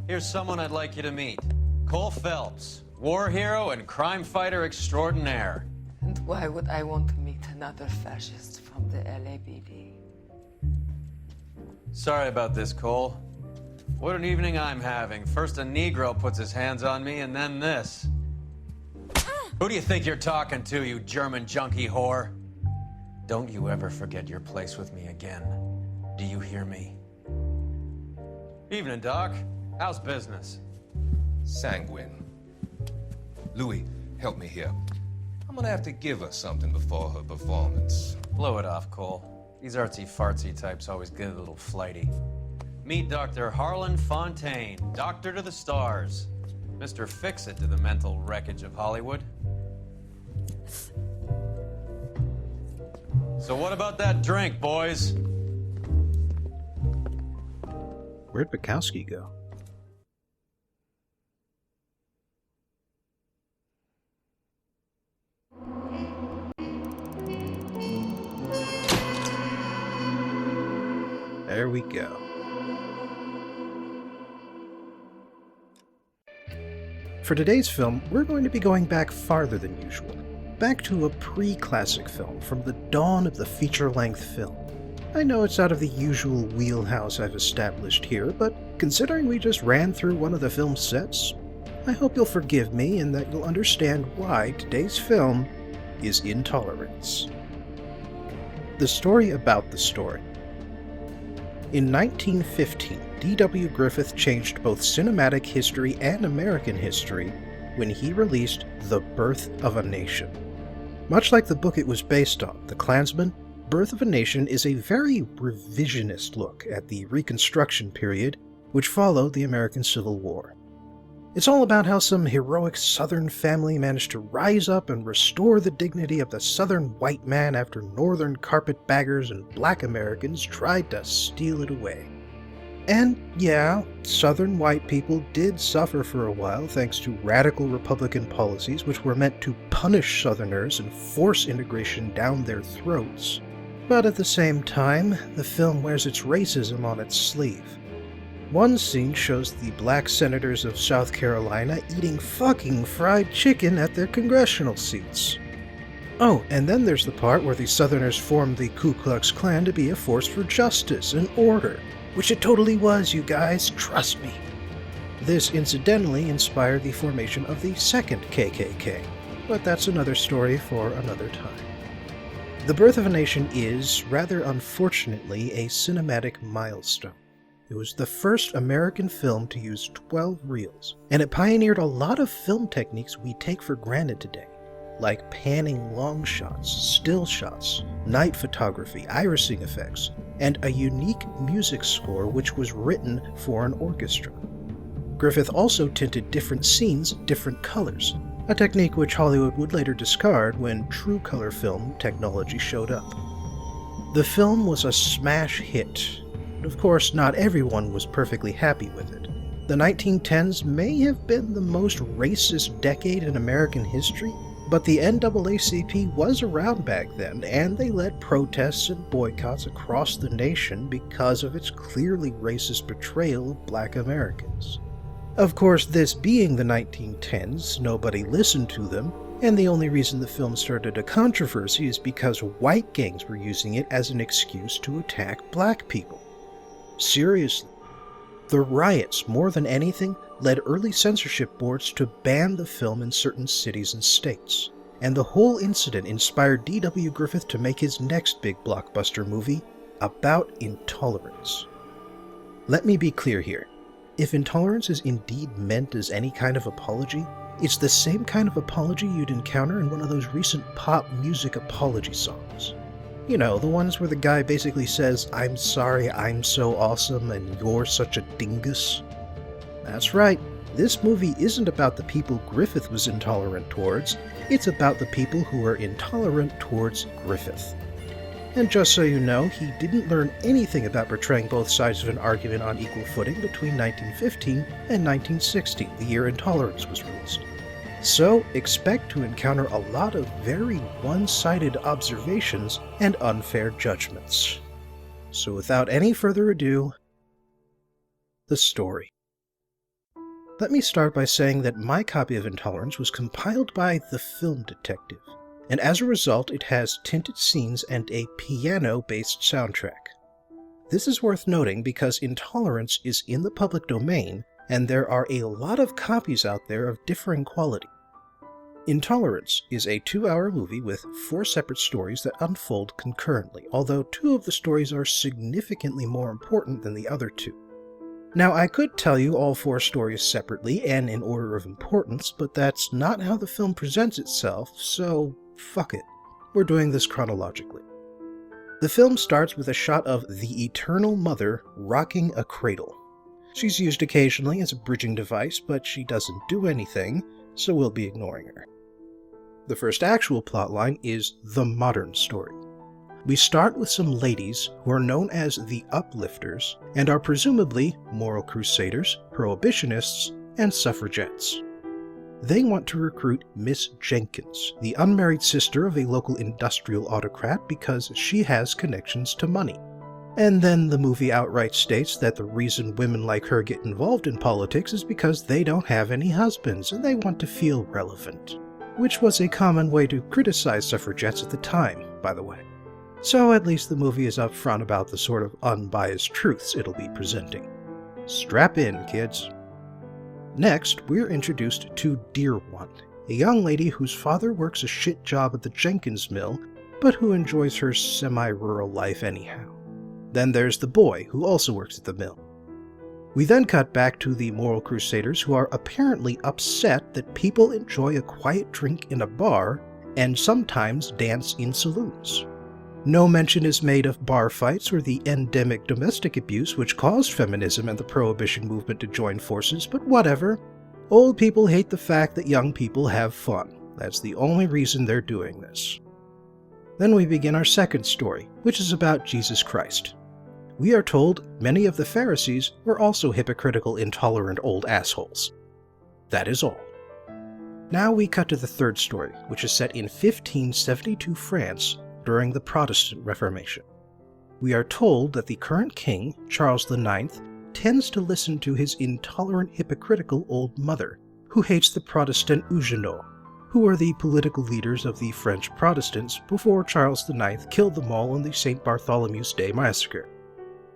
Here's someone I'd like you to meet. Cole Phelps, war hero and crime fighter extraordinaire. And why would I want to meet another fascist from the LAPD? Sorry about this, Cole. What an evening I'm having. First a Negro puts his hands on me, and then this. Who do you think you're talking to, you German junkie whore? Don't you ever forget your place with me again. Do you hear me? Evening, Doc. How's business? Sanguine. Louis, help me here. I'm gonna have to give her something before her performance. Blow it off, Cole. These artsy-fartsy types always get a little flighty. Meet Dr. Harlan Fontaine, doctor to the stars. Mr. Fix-It to the mental wreckage of Hollywood. So what about that drink, boys? Where'd Bukowski go? There we go. For today's film, we're going to be going back farther than usual. Back to a pre-classic film from the dawn of the feature-length film. I know it's out of the usual wheelhouse I've established here, but considering we just ran through one of the film's sets, I hope you'll forgive me and that you'll understand why today's film is Intolerance. The story about the story. In 1915, D.W. Griffith changed both cinematic history and American history when he released The Birth of a Nation. Much like the book it was based on, The Klansman, Birth of a Nation is a very revisionist look at the Reconstruction period which followed the American Civil War. It's all about how some heroic Southern family managed to rise up and restore the dignity of the Southern white man after Northern carpetbaggers and Black Americans tried to steal it away. And yeah, Southern white people did suffer for a while thanks to radical Republican policies which were meant to punish Southerners and force integration down their throats. But at the same time, the film wears its racism on its sleeve. One scene shows the black senators of South Carolina eating fucking fried chicken at their congressional seats. Oh, and then there's the part where the Southerners formed the Ku Klux Klan to be a force for justice and order, which it totally was, you guys, trust me. This incidentally inspired the formation of the second KKK, but that's another story for another time. The Birth of a Nation is, rather unfortunately, a cinematic milestone. It was the first American film to use 12 reels, and it pioneered a lot of film techniques we take for granted today, like panning long shots, still shots, night photography, irising effects, and a unique music score which was written for an orchestra. Griffith also tinted different scenes different colors, a technique which Hollywood would later discard when true color film technology showed up. The film was a smash hit. Of course, not everyone was perfectly happy with it. The 1910s may have been the most racist decade in American history, but the NAACP was around back then, and they led protests and boycotts across the nation because of its clearly racist portrayal of Black Americans. Of course, this being the 1910s, nobody listened to them, and the only reason the film started a controversy is because white gangs were using it as an excuse to attack black people. Seriously. The riots, more than anything, led early censorship boards to ban the film in certain cities and states. And the whole incident inspired D.W. Griffith to make his next big blockbuster movie about intolerance. Let me be clear here. If intolerance is indeed meant as any kind of apology, it's the same kind of apology you'd encounter in one of those recent pop music apology songs. You know, the ones where the guy basically says, "I'm sorry, I'm so awesome, and you're such a dingus." That's right, this movie isn't about the people Griffith was intolerant towards, it's about the people who were intolerant towards Griffith. And just so you know, he didn't learn anything about portraying both sides of an argument on equal footing between 1915 and 1916, the year Intolerance was released. So, expect to encounter a lot of very one-sided observations and unfair judgments. So without any further ado, the story. Let me start by saying that my copy of Intolerance was compiled by The Film Detective, and as a result it has tinted scenes and a piano-based soundtrack. This is worth noting because Intolerance is in the public domain, and there are a lot of copies out there of differing quality. Intolerance is a 2-hour movie with 4 separate stories that unfold concurrently, although 2 of the stories are significantly more important than the other 2. Now, I could tell you all 4 stories separately and in order of importance, but that's not how the film presents itself, so fuck it. We're doing this chronologically. The film starts with a shot of the Eternal Mother rocking a cradle. She's used occasionally as a bridging device, but she doesn't do anything, so we'll be ignoring her. The first actual plotline is the modern story. We start with some ladies who are known as the Uplifters and are presumably moral crusaders, prohibitionists, and suffragettes. They want to recruit Miss Jenkins, the unmarried sister of a local industrial autocrat, because she has connections to money. And then the movie outright states that the reason women like her get involved in politics is because they don't have any husbands and they want to feel relevant. Which was a common way to criticize suffragettes at the time, by the way. So at least the movie is upfront about the sort of unbiased truths it'll be presenting. Strap in, kids. Next, we're introduced to Dear One, a young lady whose father works a shit job at the Jenkins mill, but who enjoys her semi-rural life anyhow. Then there's the boy, who also works at the mill. We then cut back to the moral crusaders who are apparently upset that people enjoy a quiet drink in a bar and sometimes dance in saloons. No mention is made of bar fights or the endemic domestic abuse which caused feminism and the prohibition movement to join forces, but whatever. Old people hate the fact that young people have fun. That's the only reason they're doing this. Then we begin our second story, which is about Jesus Christ. We are told many of the Pharisees were also hypocritical, intolerant old assholes. That is all. Now we cut to the third story, which is set in 1572 France during the Protestant Reformation. We are told that the current king, Charles IX, tends to listen to his intolerant, hypocritical old mother, who hates the Protestant Huguenots, who were the political leaders of the French Protestants before Charles IX killed them all in the St. Bartholomew's Day massacre.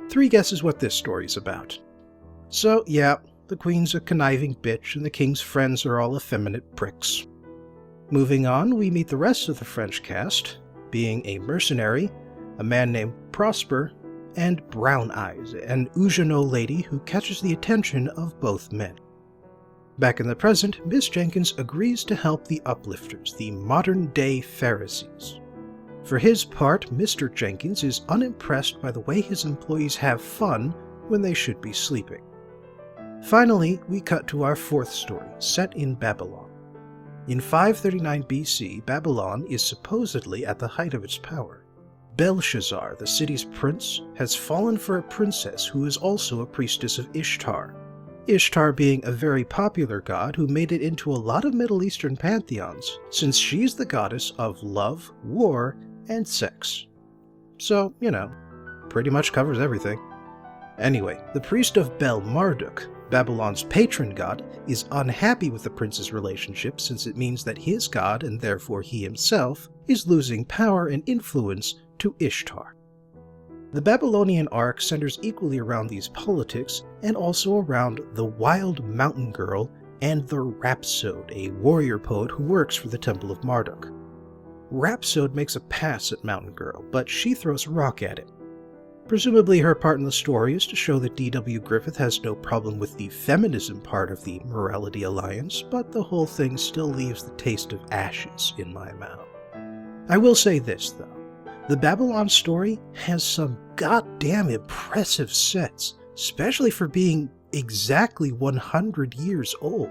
3 guesses what this story's about. So, yeah, the queen's a conniving bitch and the king's friends are all effeminate pricks. Moving on, we meet the rest of the French cast, being a mercenary, a man named Prosper, and Brown Eyes, an Huguenot lady who catches the attention of both men. Back in the present, Miss Jenkins agrees to help the uplifters, the modern-day Pharisees. For his part, Mr. Jenkins is unimpressed by the way his employees have fun when they should be sleeping. Finally, we cut to our fourth story, set in Babylon. In 539 BC, Babylon is supposedly at the height of its power. Belshazzar, the city's prince, has fallen for a princess who is also a priestess of Ishtar. Ishtar being a very popular god who made it into a lot of Middle Eastern pantheons, since she's the goddess of love, war, and sex. So, pretty much covers everything. Anyway, the priest of Bel-Marduk, Babylon's patron god, is unhappy with the prince's relationship since it means that his god, and therefore he himself, is losing power and influence to Ishtar. The Babylonian arc centers equally around these politics and also around the wild mountain girl and the Rhapsode, a warrior poet who works for the Temple of Marduk. Rhapsode makes a pass at Mountain Girl, but she throws a rock at him. Presumably her part in the story is to show that D.W. Griffith has no problem with the feminism part of the Morality Alliance, but the whole thing still leaves the taste of ashes in my mouth. I will say this, though. The Babylon story has some goddamn impressive sets, especially for being exactly 100 years old.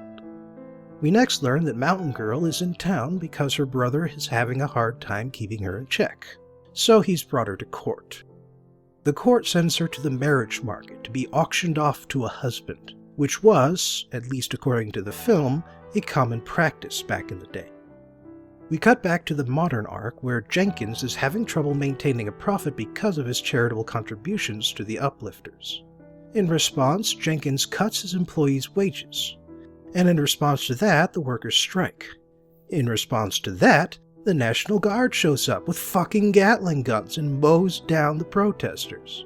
We next learn that Mountain Girl is in town because her brother is having a hard time keeping her in check, so he's brought her to court. The court sends her to the marriage market to be auctioned off to a husband, which was, at least according to the film, a common practice back in the day. We cut back to the modern arc where Jenkins is having trouble maintaining a profit because of his charitable contributions to the uplifters. In response, Jenkins cuts his employees' wages. And in response to that, the workers strike. In response to that, the National Guard shows up with fucking Gatling guns and mows down the protesters.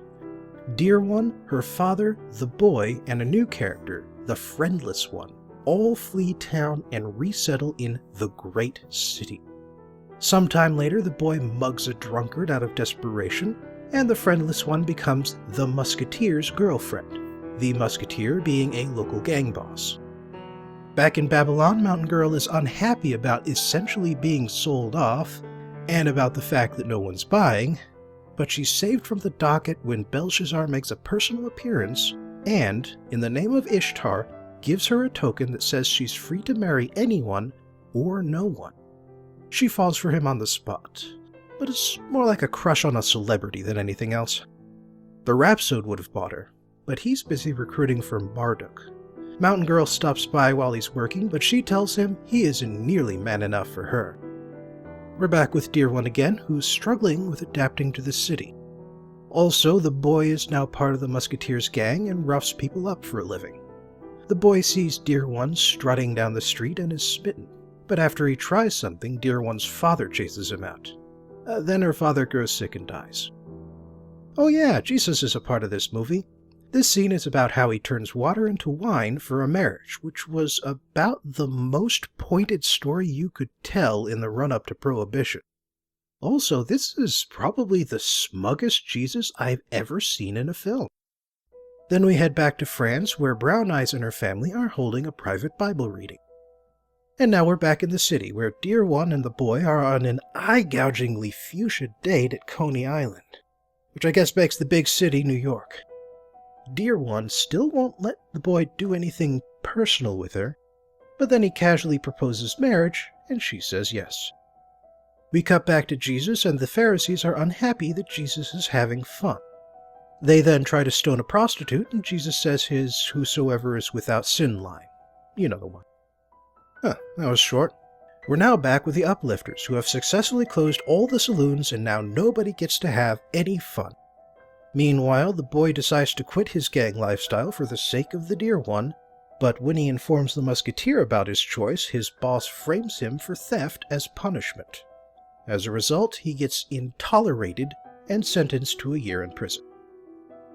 Dear One, her father, the boy, and a new character, the Friendless One, all flee town and resettle in the Great City. Sometime later, the boy mugs a drunkard out of desperation, and the Friendless One becomes the Musketeer's girlfriend, the Musketeer being a local gang boss. Back in Babylon, Mountain Girl is unhappy about essentially being sold off, and about the fact that no one's buying, but she's saved from the docket when Belshazzar makes a personal appearance and, in the name of Ishtar, gives her a token that says she's free to marry anyone or no one. She falls for him on the spot, but it's more like a crush on a celebrity than anything else. The Rhapsode would have bought her, but he's busy recruiting for Marduk. Mountain Girl stops by while he's working, but she tells him he isn't nearly man enough for her. We're back with Dear One again, who's struggling with adapting to the city. Also, the boy is now part of the Musketeers gang and roughs people up for a living. The boy sees Dear One strutting down the street and is smitten, but after he tries something, Dear One's father chases him out. Then her father grows sick and dies. Oh yeah, Jesus is a part of this movie. This scene is about how he turns water into wine for a marriage, which was about the most pointed story you could tell in the run-up to Prohibition. Also, this is probably the smuggest Jesus I've ever seen in a film. Then we head back to France, where Brown Eyes and her family are holding a private Bible reading. And now we're back in the city, where Dear One and the boy are on an eye-gougingly fuchsia date at Coney Island, which I guess makes the big city New York. Dear One still won't let the boy do anything personal with her, but then he casually proposes marriage, and she says yes. We cut back to Jesus, and the Pharisees are unhappy that Jesus is having fun. They then try to stone a prostitute, and Jesus says his "whosoever is without sin" line. You know the one. That was short. We're now back with the Uplifters, who have successfully closed all the saloons, and now nobody gets to have any fun. Meanwhile, the boy decides to quit his gang lifestyle for the sake of the Dear One, but when he informs the Musketeer about his choice, his boss frames him for theft as punishment. As a result, he gets intolerated and sentenced to a year in prison.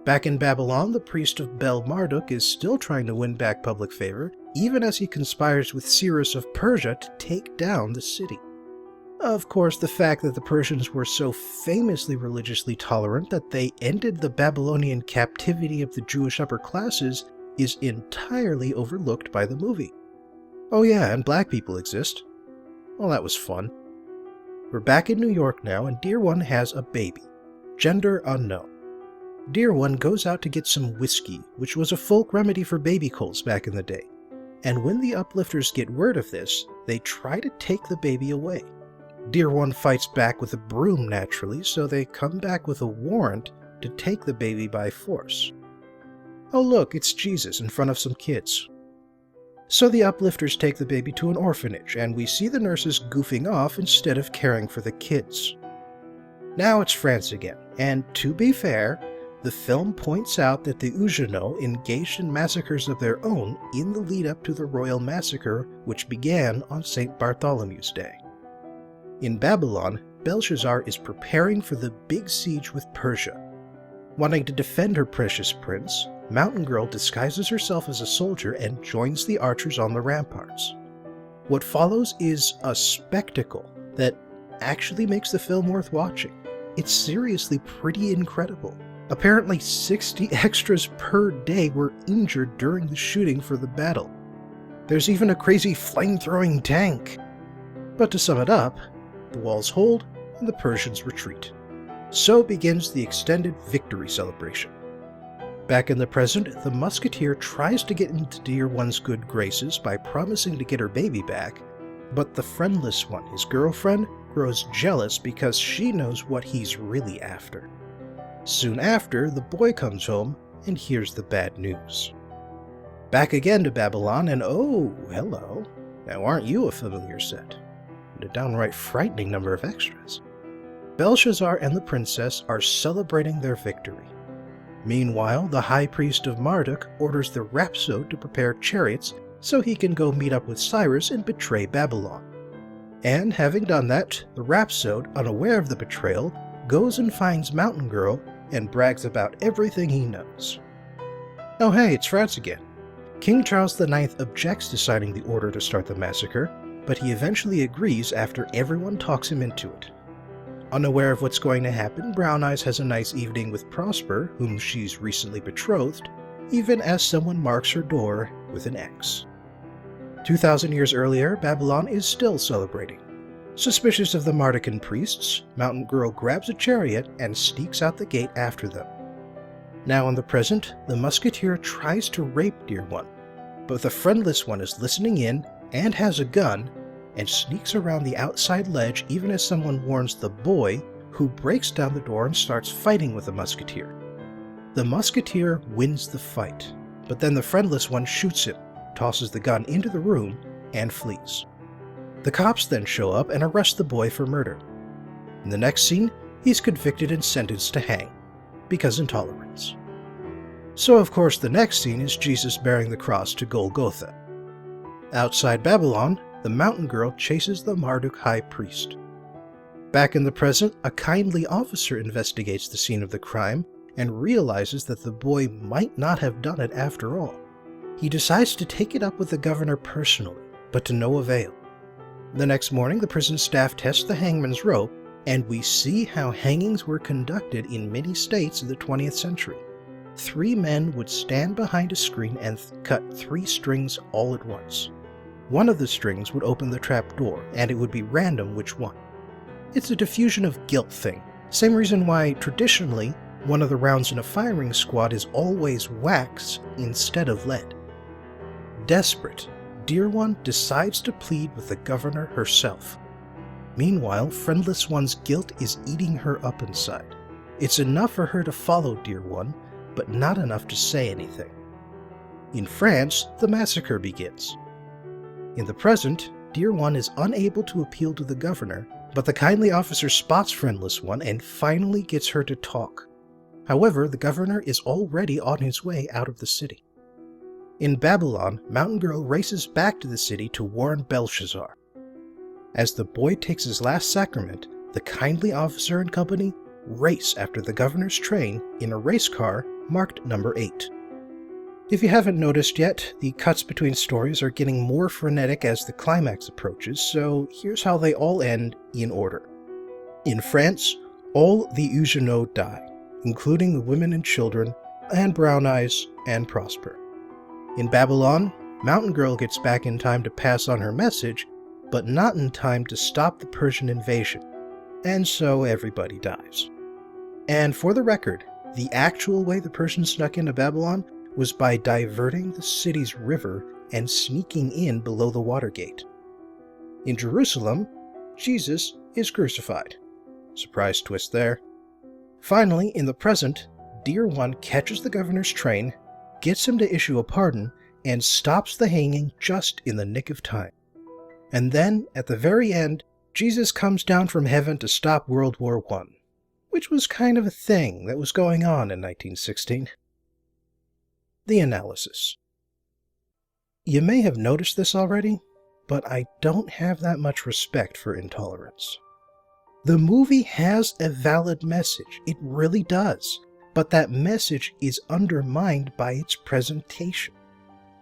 Back in Babylon, the priest of Bel Marduk is still trying to win back public favor, even as he conspires with Cyrus of Persia to take down the city. Of course, the fact that the Persians were so famously religiously tolerant that they ended the Babylonian captivity of the Jewish upper classes is entirely overlooked by the movie. Oh yeah, and black people exist. Well, that was fun. We're back in New York now, and Dear One has a baby. Gender unknown. Dear One goes out to get some whiskey, which was a folk remedy for baby colds back in the day. And when the Uplifters get word of this, they try to take the baby away. Dear One fights back with a broom naturally, so they come back with a warrant to take the baby by force. Oh look, it's Jesus in front of some kids. So the Uplifters take the baby to an orphanage, and we see the nurses goofing off instead of caring for the kids. Now it's France again, and to be fair, the film points out that the Huguenots engaged in massacres of their own in the lead-up to the Royal Massacre, which began on St. Bartholomew's Day. In Babylon, Belshazzar is preparing for the big siege with Persia. Wanting to defend her precious prince, Mountain Girl disguises herself as a soldier and joins the archers on the ramparts. What follows is a spectacle that actually makes the film worth watching. It's seriously pretty incredible. Apparently 60 extras per day were injured during the shooting for the battle. There's even a crazy flame-throwing tank. But to sum it up, the walls hold and the Persians retreat. So begins the extended victory celebration. Back in the present, the Musketeer tries to get into Dear One's good graces by promising to get her baby back, but the friendless one, his girlfriend, grows jealous because she knows what he's really after. Soon after, the boy comes home and hears the bad news. Back again to Babylon, and oh, hello. Now aren't you a familiar set? And a downright frightening number of extras. Belshazzar and the princess are celebrating their victory. Meanwhile, the high priest of Marduk orders the rhapsode to prepare chariots so he can go meet up with Cyrus and betray Babylon. And having done that, the rhapsode, unaware of the betrayal, goes and finds Mountain Girl and brags about everything he knows. Oh hey, it's France again. King Charles IX objects to signing the order to start the massacre, but he eventually agrees after everyone talks him into it. Unaware of what's going to happen, Brown Eyes has a nice evening with Prosper, whom she's recently betrothed, even as someone marks her door with an X. 2,000 years earlier, Babylon is still celebrating. Suspicious of the Mardican priests, Mountain Girl grabs a chariot and sneaks out the gate after them. Now in the present, the Musketeer tries to rape Dear One, but the friendless one is listening in and has a gun and sneaks around the outside ledge even as someone warns the boy, who breaks down the door and starts fighting with the Musketeer. The Musketeer wins the fight, but then the friendless one shoots him, tosses the gun into the room, and flees. The cops then show up and arrest the boy for murder. In the next scene, he's convicted and sentenced to hang. because intolerance. So of course the next scene is Jesus bearing the cross to Golgotha. Outside Babylon, the mountain girl chases the Marduk high priest. Back in the present, a kindly officer investigates the scene of the crime and realizes that the boy might not have done it after all. He decides to take it up with the governor personally, but to no avail. The next morning, the prison staff tests the hangman's rope, and we see how hangings were conducted in many states in the 20th century. 3 men would stand behind a screen and cut 3 strings all at once. One of the strings would open the trap door, and it would be random which one. It's a diffusion of guilt thing, same reason why, traditionally, one of the rounds in a firing squad is always wax instead of lead. Desperate, Dear One decides to plead with the governor herself. Meanwhile, Friendless One's guilt is eating her up inside. It's enough for her to follow Dear One, but not enough to say anything. In France, the massacre begins. In the present, Dear One is unable to appeal to the governor, but the kindly officer spots Friendless One and finally gets her to talk. However, the governor is already on his way out of the city. In Babylon, Mountain Girl races back to the city to warn Belshazzar. As the boy takes his last sacrament, the kindly officer and company race after the governor's train in a race car marked number 8. If you haven't noticed yet, the cuts between stories are getting more frenetic as the climax approaches, so here's how they all end in order. In France, all the Huguenots die, including the women and children, and Brown Eyes, and Prosper. In Babylon, Mountain Girl gets back in time to pass on her message, but not in time to stop the Persian invasion, and so everybody dies. And for the record, the actual way the Persians snuck into Babylon was by diverting the city's river and sneaking in below the Watergate. In Jerusalem, Jesus is crucified. Surprise twist there. Finally, in the present, Dear One catches the governor's train, gets him to issue a pardon, and stops the hanging just in the nick of time. And then, at the very end, Jesus comes down from heaven to stop World War I, which was kind of a thing that was going on in 1916. The analysis. You may have noticed this already, but I don't have that much respect for Intolerance. The movie has a valid message, it really does, but that message is undermined by its presentation.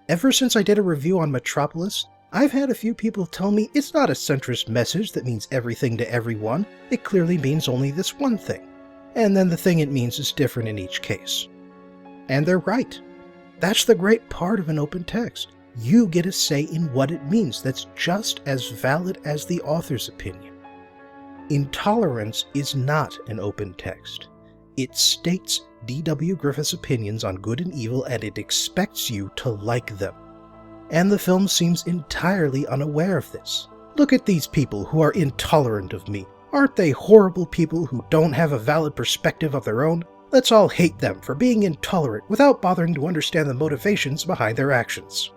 Ever since I did a review on Metropolis, I've had a few people tell me it's not a centrist message that means everything to everyone, it clearly means only this one thing, and then the thing it means is different in each case. And they're right. That's the great part of an open text. You get a say in what it means that's just as valid as the author's opinion. Intolerance is not an open text. It states D.W. Griffith's opinions on good and evil, and it expects you to like them. And the film seems entirely unaware of this. Look at these people who are intolerant of me. Aren't they horrible people who don't have a valid perspective of their own? Let's all hate them for being intolerant without bothering to understand the motivations behind their actions.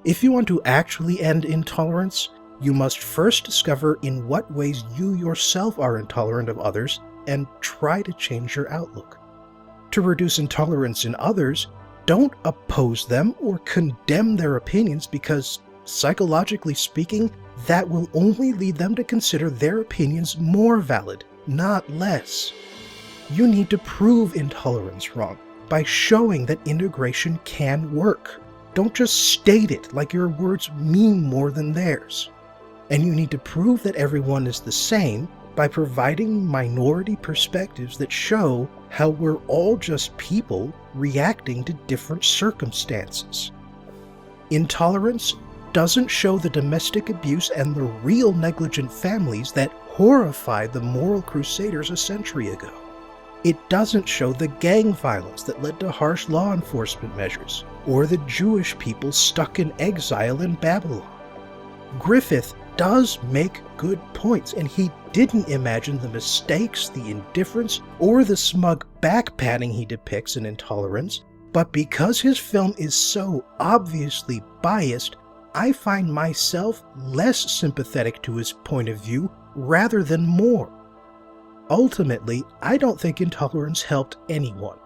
If you want to actually end intolerance, you must first discover in what ways you yourself are intolerant of others and try to change your outlook. To reduce intolerance in others, don't oppose them or condemn their opinions because, psychologically speaking, that will only lead them to consider their opinions more valid, not less. You need to prove intolerance wrong by showing that integration can work. Don't just state it like your words mean more than theirs. And you need to prove that everyone is the same by providing minority perspectives that show how we're all just people reacting to different circumstances. Intolerance doesn't show the domestic abuse and the real negligent families that horrified the moral crusaders a century ago. It doesn't show the gang violence that led to harsh law enforcement measures, or the Jewish people stuck in exile in Babylon. Griffith does make good points, and he didn't imagine the mistakes, the indifference, or the smug backpatting he depicts in Intolerance, but because his film is so obviously biased, I find myself less sympathetic to his point of view rather than more. ultimately, I don't think Intolerance helped anyone,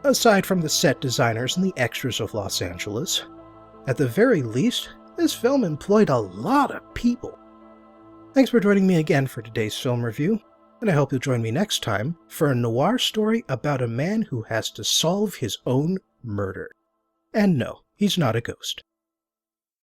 aside from the set designers and the extras of Los Angeles. At the very least, this film employed a lot of people. Thanks for joining me again for today's film review, and I hope you'll join me next time for a noir story about a man who has to solve his own murder. And no, he's not a ghost.